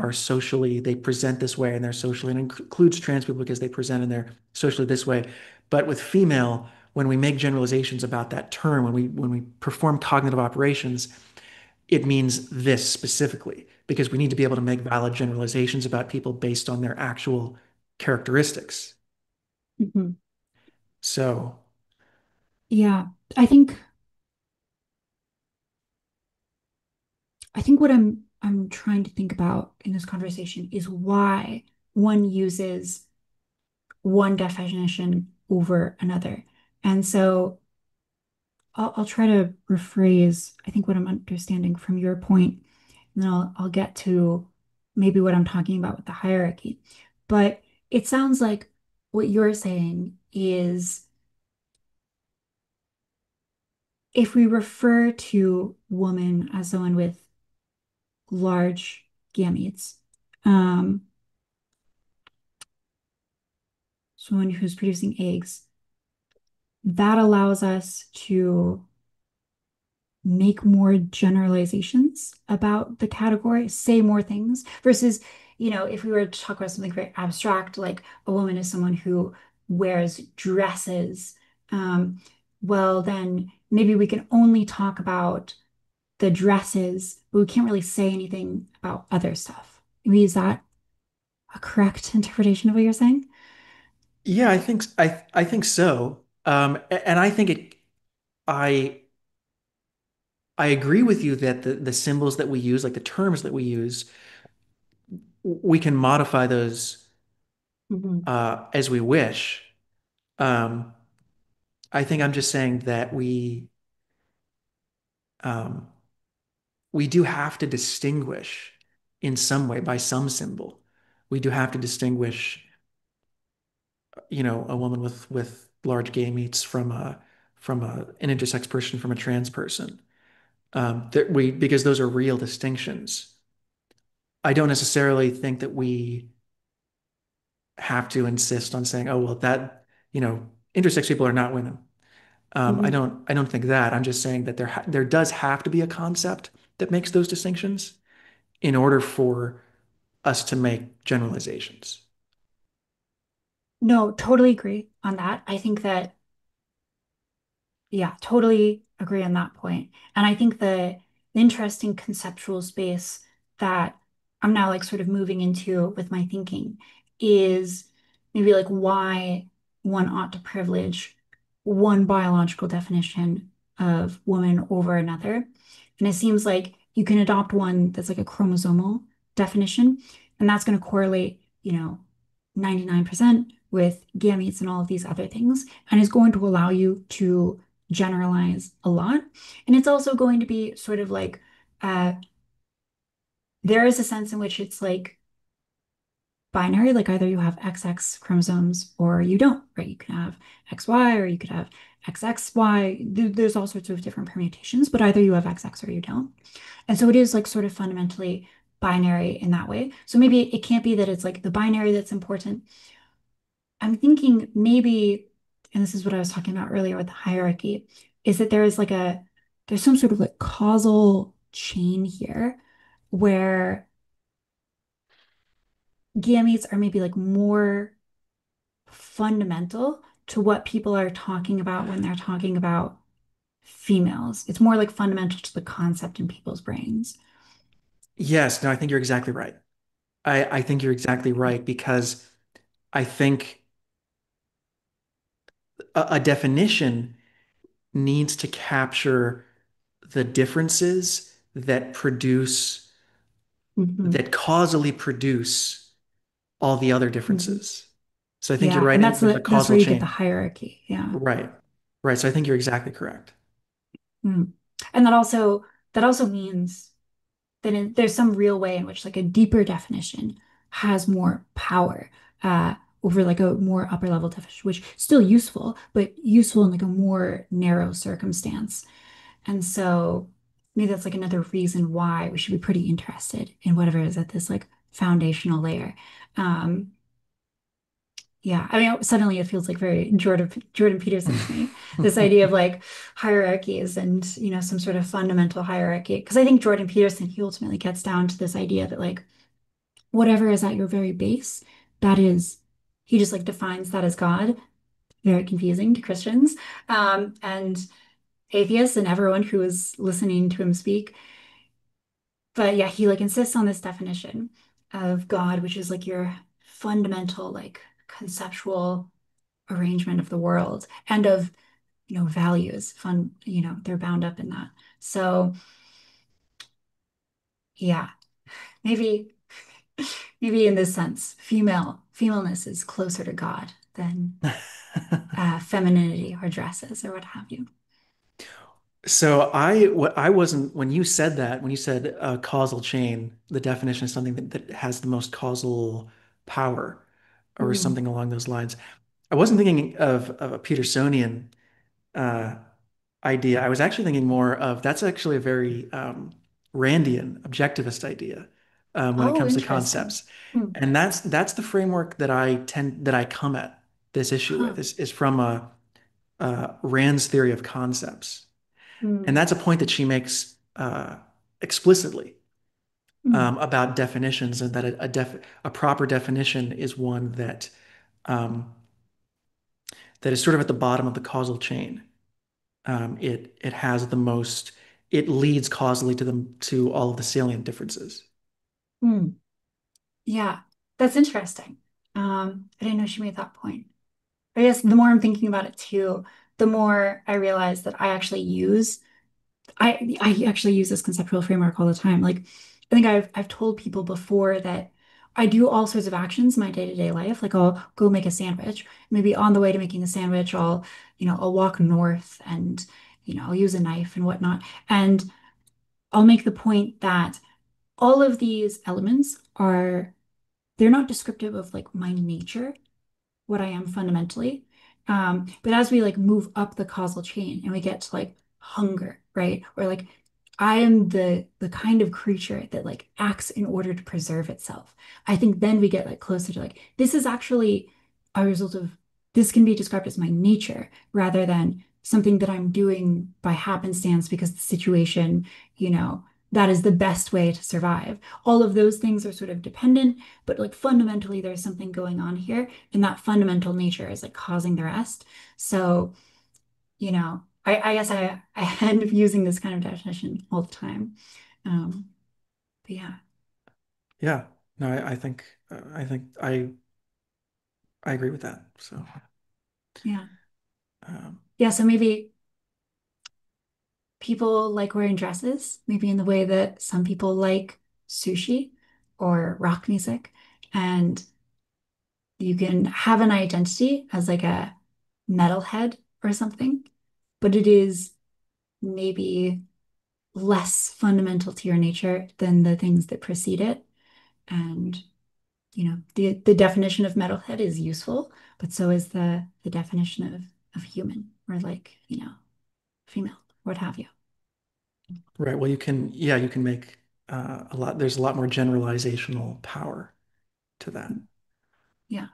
present this way and they're socially, and includes trans people because they present and they're socially this way. But with female, when we make generalizations about that term, when we perform cognitive operations, it means this specifically because we need to be able to make valid generalizations about people based on their actual characteristics. Hmm. So, Yeah, I think I think what I'm trying to think about in this conversation is why one uses one definition over another. And so I'll try to rephrase, I think, what I'm understanding from your point, and then I'll get to maybe what I'm talking about with the hierarchy. But it sounds like what you're saying is if we refer to woman as someone with large gametes, um, someone who's producing eggs, that allows us to make more generalizations about the category, say more things versus if we were to talk about something very abstract, like a woman is someone who wears dresses, um, well, then maybe we can only talk about the dresses, but we can't really say anything about other stuff. Maybe is that a correct interpretation of what you're saying? Yeah, I think so. And I think I I agree with you that the symbols that we use, like the terms that we use, we can modify those Hmm. as we wish. Um, I think I'm just saying that um, we do have to distinguish in some way by some symbol. We do have to distinguish, a woman with large gay meats from an intersex person from a trans person. That we because those are real distinctions. I don't necessarily think that we have to insist on saying, oh, well, intersex people are not women. Hmm. I don't think that. I'm just saying that there does have to be a concept that makes those distinctions in order for us to make generalizations. No, totally agree on that. I think that Yeah, totally agree on that point. And I think the interesting conceptual space that I'm now like sort of moving into with my thinking is maybe like why one ought to privilege one biological definition of woman over another. And it seems like you can adopt one that's like a chromosomal definition, and that's going to correlate, 99% with gametes and all of these other things, and is going to allow you to generalize a lot. And it's also going to be sort of like uh, there is a sense in which it's like binary, like either you have XX chromosomes or you don't, right? You can have XY or you could have XXY. There's all sorts of different permutations, but either you have XX or you don't. And so it is like sort of fundamentally binary in that way. So maybe it can't be that it's like the binary that's important. I'm thinking maybe, and this is what I was talking about earlier with the hierarchy, is that there's some sort of like causal chain here where gametes are maybe like more fundamental to what people are talking about when they're talking about females. It's more like fundamental to the concept in people's brains. Yes, no, I think you're exactly right. I think you're exactly right because I think a definition needs to capture the differences Hmm. that causally produce all the other Hmm. differences. So I think you're Yeah, right. and that's There's a that's where causal you get the chain. hierarchy. Yeah. Right. Right. So I think you're exactly correct. Mm. And that also means there's some real way in which like a deeper definition has more power over like a more upper level definition, which still useful, but useful in like a more narrow circumstance. And so maybe that's like another reason why we should be pretty interested in whatever is at this like foundational layer. Um, yeah, I mean, suddenly it feels like very Jordan Peterson to me. This idea of like hierarchies and some sort of fundamental hierarchy. Because I think Jordan Peterson he ultimately gets down to this idea that like whatever is at your very base, that is he just like defines that as God. Very confusing to Christians and atheists and everyone who is listening to him speak. But yeah, he like insists on this definition of God, which is like your fundamental like conceptual arrangement of the world and of values they're bound up in that. So yeah, maybe maybe in this sense femaleness is closer to God than femininity or dresses or what have you. So I wasn't when you said that when you said causal chain, the definition is something that has the most causal power or Mm. something along those lines. I wasn't thinking of a Petersonian uh, idea. I was actually thinking more of that's actually a very Randian objectivist idea when it Oh, comes to interesting. concepts, Hmm. and that's the framework that I come at this issue Huh. with is from Rand's theory of concepts. And Hmm. that's a point that she makes explicitly. Mm, about definitions, and that a proper definition is one um, that is sort of at the bottom of the causal chain. It has the most, it leads causally to all of the salient differences. mm. Yeah, that's interesting. I didn't know she made that point. I guess the more I'm thinking about it too, the more I realize that I actually use this conceptual framework all the time. Like I think I've told people before that I do all sorts of actions in my day-to-day life. Like I'll go make a sandwich. Maybe on the way to making the sandwich, I'll walk north and, I'll use a knife and whatnot. And I'll make the point that all of these elements they're not descriptive of like my nature, what I am fundamentally. But as we like move up the causal chain and we get to like hunger, right? Or like I am the kind of creature that like acts in order to preserve itself. I think then we get like closer to like this is actually a result of this can be described as my nature rather than something that I'm doing by happenstance because the situation, that is the best way to survive. All of those things are sort of dependent, but like fundamentally there's something going on here and that fundamental nature is like causing the rest. So, I guess I end up using this kind of definition all the time. Um, but yeah, Yeah, no, I agree with that. So, yeah, um, yeah. So maybe people like wearing dresses, maybe in the way that some people like sushi or rock music, and you can have an identity as like a metalhead or something, but it is maybe less fundamental to your nature than the things that precede it. And, the definition of metalhead is useful, but so is the definition of human or like, female, what have you. right. Well, yeah, you can make there's a lot more generalizational power to that. Yeah.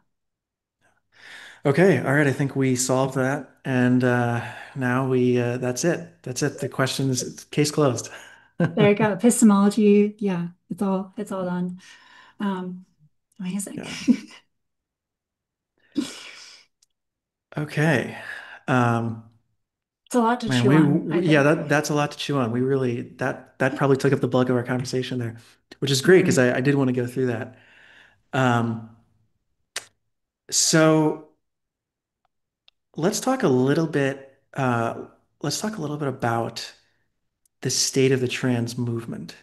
Okay, all right. I think we solved that, and now that's it. That's it. The questions, case closed. There you go. Epistemology. Yeah, it's all done. Um, Amazing. Yeah. Okay. Um, It's a lot to Man, chew on, I yeah, think. that's a lot to chew on. We really that probably took up the bulk of our conversation there, which is great because Mm, I did want to go through that. Um, so let's talk a little bit. Let's talk a little bit about the state of the trans movement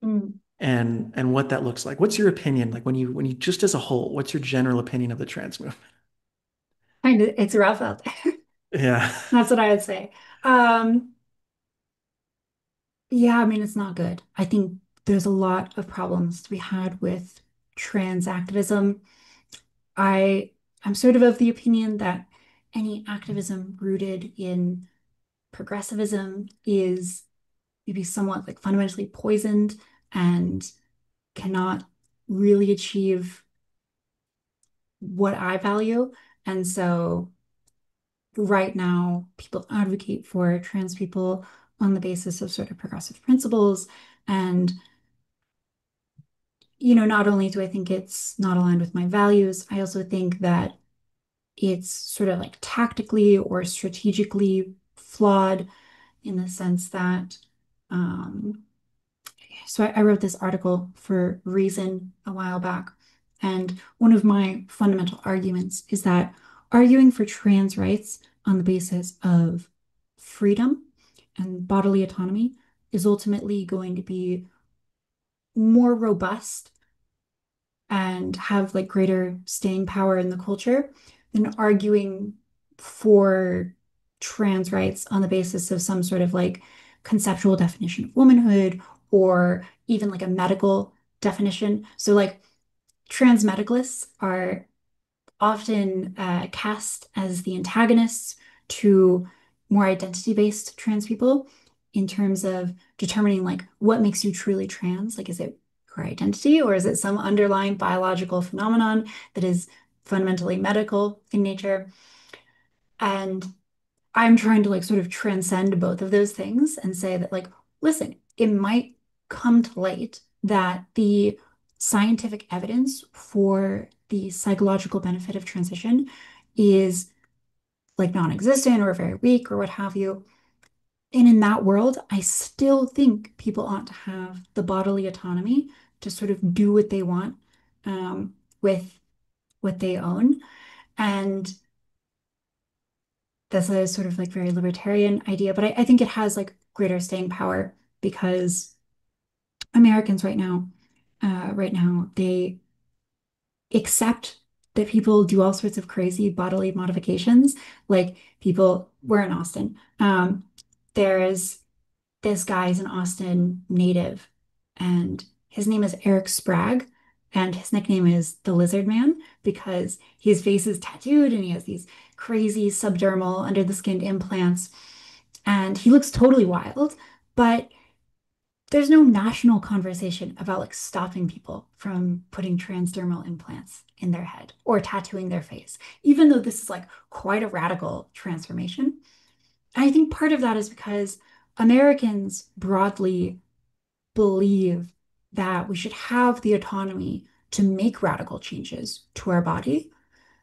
mm. and what that looks like. What's your opinion? Like when you just as a whole, what's your general opinion of the trans movement? Kind of, it's rough out there. Yeah. That's what I would say. Um, Yeah, I mean, it's not good. I think there's a lot of problems to be had with trans activism. I I'm sort of the opinion that any activism rooted in progressivism is maybe somewhat like fundamentally poisoned and cannot really achieve what I value. And so right now, people advocate for trans people on the basis of sort of progressive principles. And not only do I think it's not aligned with my values, I also think that it's sort of like tactically or strategically flawed in the sense that, um, so I wrote this article for Reason a while back, and one of my fundamental arguments is that arguing for trans rights on the basis of freedom and bodily autonomy is ultimately going to be more robust and have like greater staying power in the culture than arguing for trans rights on the basis of some sort of like conceptual definition of womanhood or even like a medical definition. So like trans medicalists are often cast as the antagonists to more identity-based trans people in terms of determining like what makes you truly trans. Like, is it your identity or is it some underlying biological phenomenon that is fundamentally medical in nature? And I'm trying to like sort of transcend both of those things and say that like, listen, it might come to light that the scientific evidence for the psychological benefit of transition is like non-existent or very weak or what have you. And in that world, I still think people ought to have the bodily autonomy to sort of do what they want with what they own. And that's a sort of like very libertarian idea, but I think it has like greater staying power because Americans right now, they accept that people do all sorts of crazy bodily modifications. Like people, we're in Austin. There's this guy's an Austin native, and his name is Eric Spragg, and his nickname is the Lizard Man because his face is tattooed and he has these crazy subdermal under the skin implants, and he looks totally wild. But there's no national conversation about like stopping people from putting transdermal implants in their head or tattooing their face, even though this is like quite a radical transformation. And I think part of that is because Americans broadly believe that we should have the autonomy to make radical changes to our body.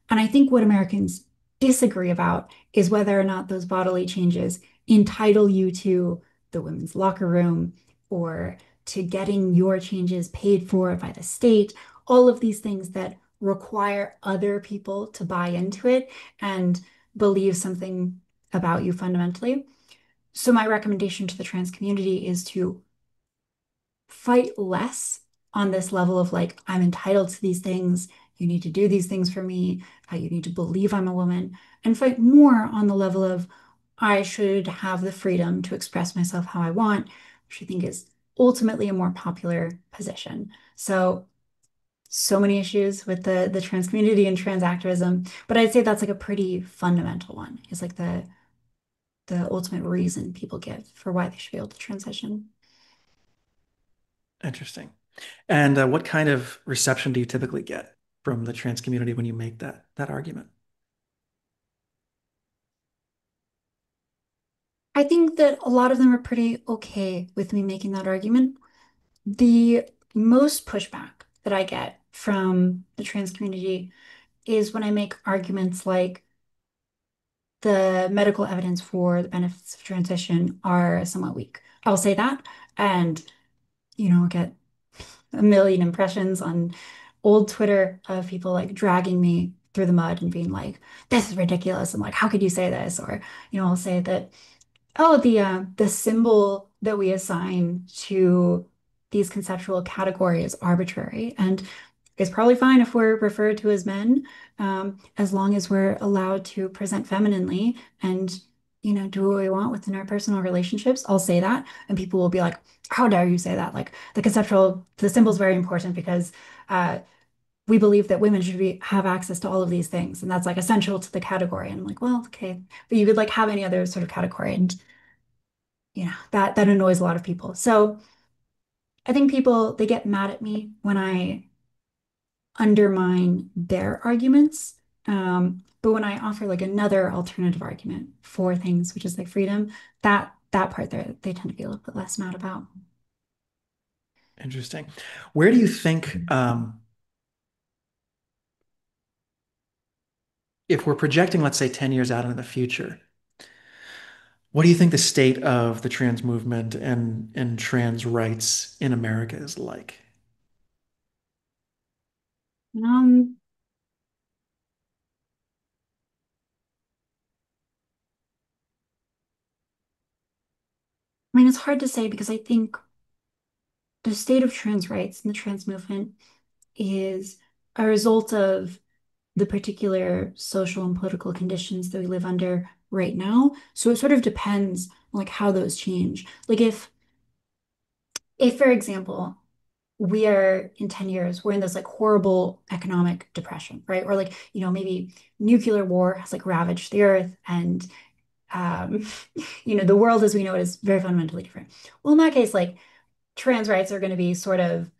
And I think what Americans disagree about is whether or not those bodily changes entitle you to the women's locker room or to getting your changes paid for by the state, all of these things that require other people to buy into it and believe something about you fundamentally. So my recommendation to the trans community is to fight less on this level of like, I'm entitled to these things. You need to do these things for me. You need to believe I'm a woman, and fight more on the level of I should have the freedom to express myself how I want, which I think is ultimately a more popular position. So many issues with the trans community and trans activism, but I'd say that's like a pretty fundamental one. Is like the ultimate reason people give for why they should be able to transition. Interesting. And what kind of reception do you typically get from the trans community when you make that argument? I think that a lot of them are pretty okay with me making that argument. The most pushback that I get from the trans community is when I make arguments like the medical evidence for the benefits of transition are somewhat weak. I'll say that, and get a million impressions on old Twitter of people like dragging me through the mud and being like, "This is ridiculous," and like, "How could you say this?" Or, I'll say that, oh, the symbol that we assign to these conceptual categories is arbitrary, and it's probably fine if we're referred to as men, as long as we're allowed to present femininely and do what we want within our personal relationships. I'll say that, and people will be like, "How dare you say that?" Like the symbol is very important because uh, we believe that women should have access to all of these things, and that's like essential to the category. And I'm like, well, okay, but you could like have any other sort of category, and that annoys a lot of people. So I think people they get mad at me when I undermine their arguments. But when I offer like another alternative argument for things, which is like freedom, that part there they tend to be a little bit less mad about. Interesting. Where do you think, if we're projecting, let's say, 10 years out into the future, what do you think the state of the trans movement and trans rights in America is like? Um, I mean, it's hard to say because I think the state of trans rights and the trans movement is a result of the particular social and political conditions that we live under right now. So it sort of depends on like how those change. Like if for example, we are in 10 years, we're in this like horrible economic depression, right? Or like, maybe nuclear war has like ravaged the earth and um, the world as we know it is very fundamentally different. Well, in that case, like trans rights are going to be sort of,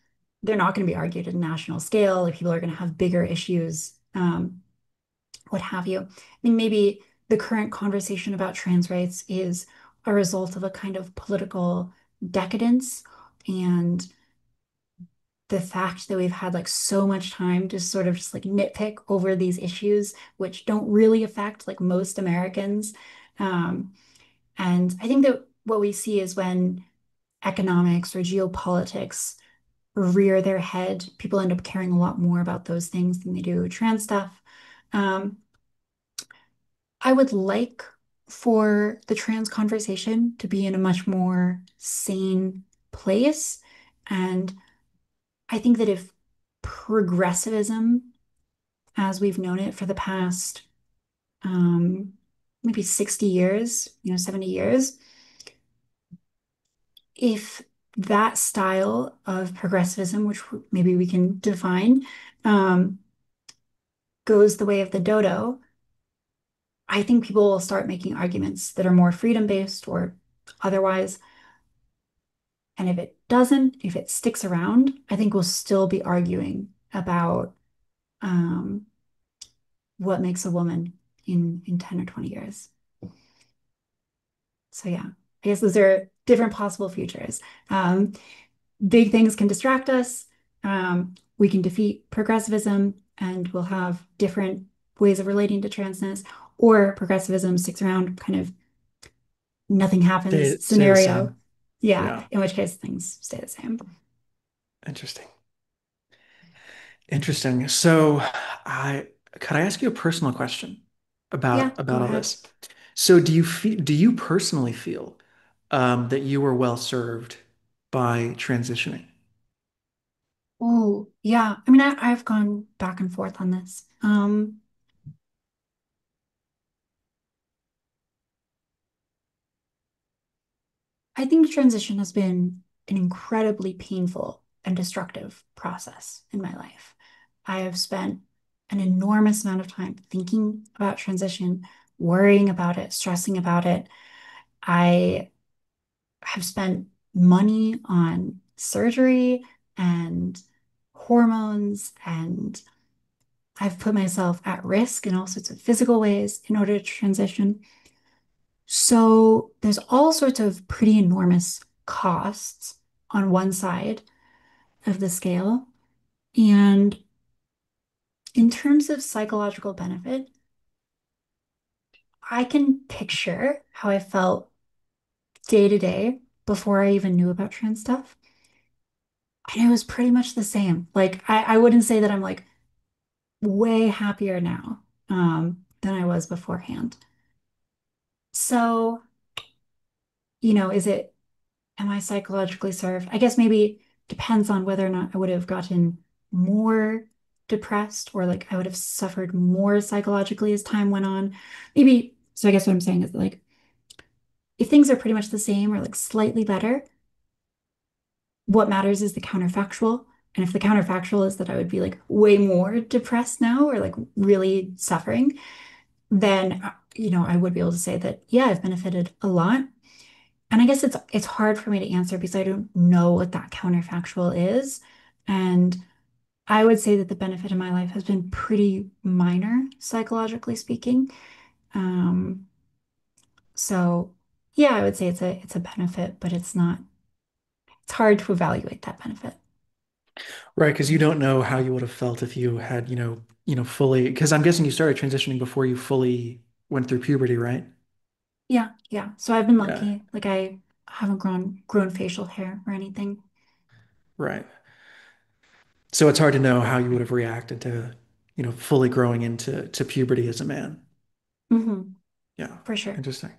they're not going to be argued at a national scale. Like people are going to have bigger issues, what have you. I mean, maybe the current conversation about trans rights is a result of a kind of political decadence and the fact that we've had like so much time to sort of just like nitpick over these issues, which don't really affect like most Americans. Um, and I think that what we see is when economics or geopolitics rear their head, people end up caring a lot more about those things than they do trans stuff. Um, I would like for the trans conversation to be in a much more sane place. And I think that if progressivism, as we've known it for the past maybe 60 years, 70 years, if that style of progressivism, which maybe we can define, um, goes the way of the dodo, I think people will start making arguments that are more freedom-based or otherwise. And if it doesn't, if it sticks around, I think we'll still be arguing about um, what makes a woman in 10 or 20 years. So yeah, I guess those are different possible futures. Um, Big things can distract us. We can defeat progressivism and we'll have different ways of relating to transness, or progressivism sticks around, kind of nothing happens Stay the scenario. same. Yeah, Yeah. in which case things stay the same. Interesting. Interesting. So, I could I ask you a personal question Yeah, go about all ahead. this? So, do you personally feel that you were well served by transitioning? Oh, yeah. I mean, I've gone back and forth on this. I think transition has been an incredibly painful and destructive process in my life. I have spent an enormous amount of time thinking about transition, worrying about it, stressing about it. I have spent money on surgery and hormones, and I've put myself at risk in all sorts of physical ways in order to transition. So there's all sorts of pretty enormous costs on one side of the scale. And in terms of psychological benefit, I can picture how I felt day to day before I even knew about trans stuff. And it was pretty much the same. Like I wouldn't say that I'm like way happier now than I was beforehand. So, is it am I psychologically served? I guess maybe depends on whether or not I would have gotten more depressed or like I would have suffered more psychologically as time went on. Maybe, so I guess what I'm saying is like if things are pretty much the same or like slightly better, what matters is the counterfactual. And if the counterfactual is that I would be like way more depressed now or like really suffering, then I would be able to say that yeah, I've benefited a lot. And I guess it's hard for me to answer because I don't know what that counterfactual is. And I would say that the benefit in my life has been pretty minor, psychologically speaking. Um, so yeah, I would say it's a benefit, but it's hard to evaluate that benefit. Right, because you don't know how you would have felt if you had, fully, because I'm guessing you started transitioning before you fully went through puberty, right? Yeah, yeah. So I've been Yeah, lucky. Like I haven't grown facial hair or anything. right. So it's hard to know how you would have reacted to, fully growing into puberty as a man. Hmm. Yeah, For sure. interesting.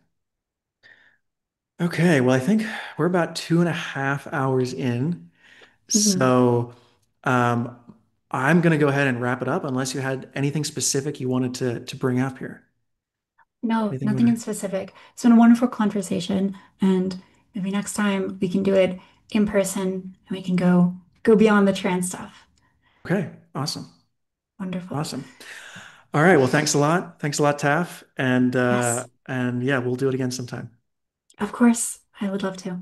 Okay, well, I think we're about 2.5 hours in. Hmm. So um, I'm going to go ahead and wrap it up unless you had anything specific you wanted to bring up here. No, Anything you nothing want in to? specific. It's been a wonderful conversation, and maybe next time we can do it in person and we can go beyond the trans stuff. Okay, awesome. Wonderful. Awesome. All right, well, thanks a lot. Thanks a lot, Taf. And Yes, yeah, we'll do it again sometime. of course. I would love to.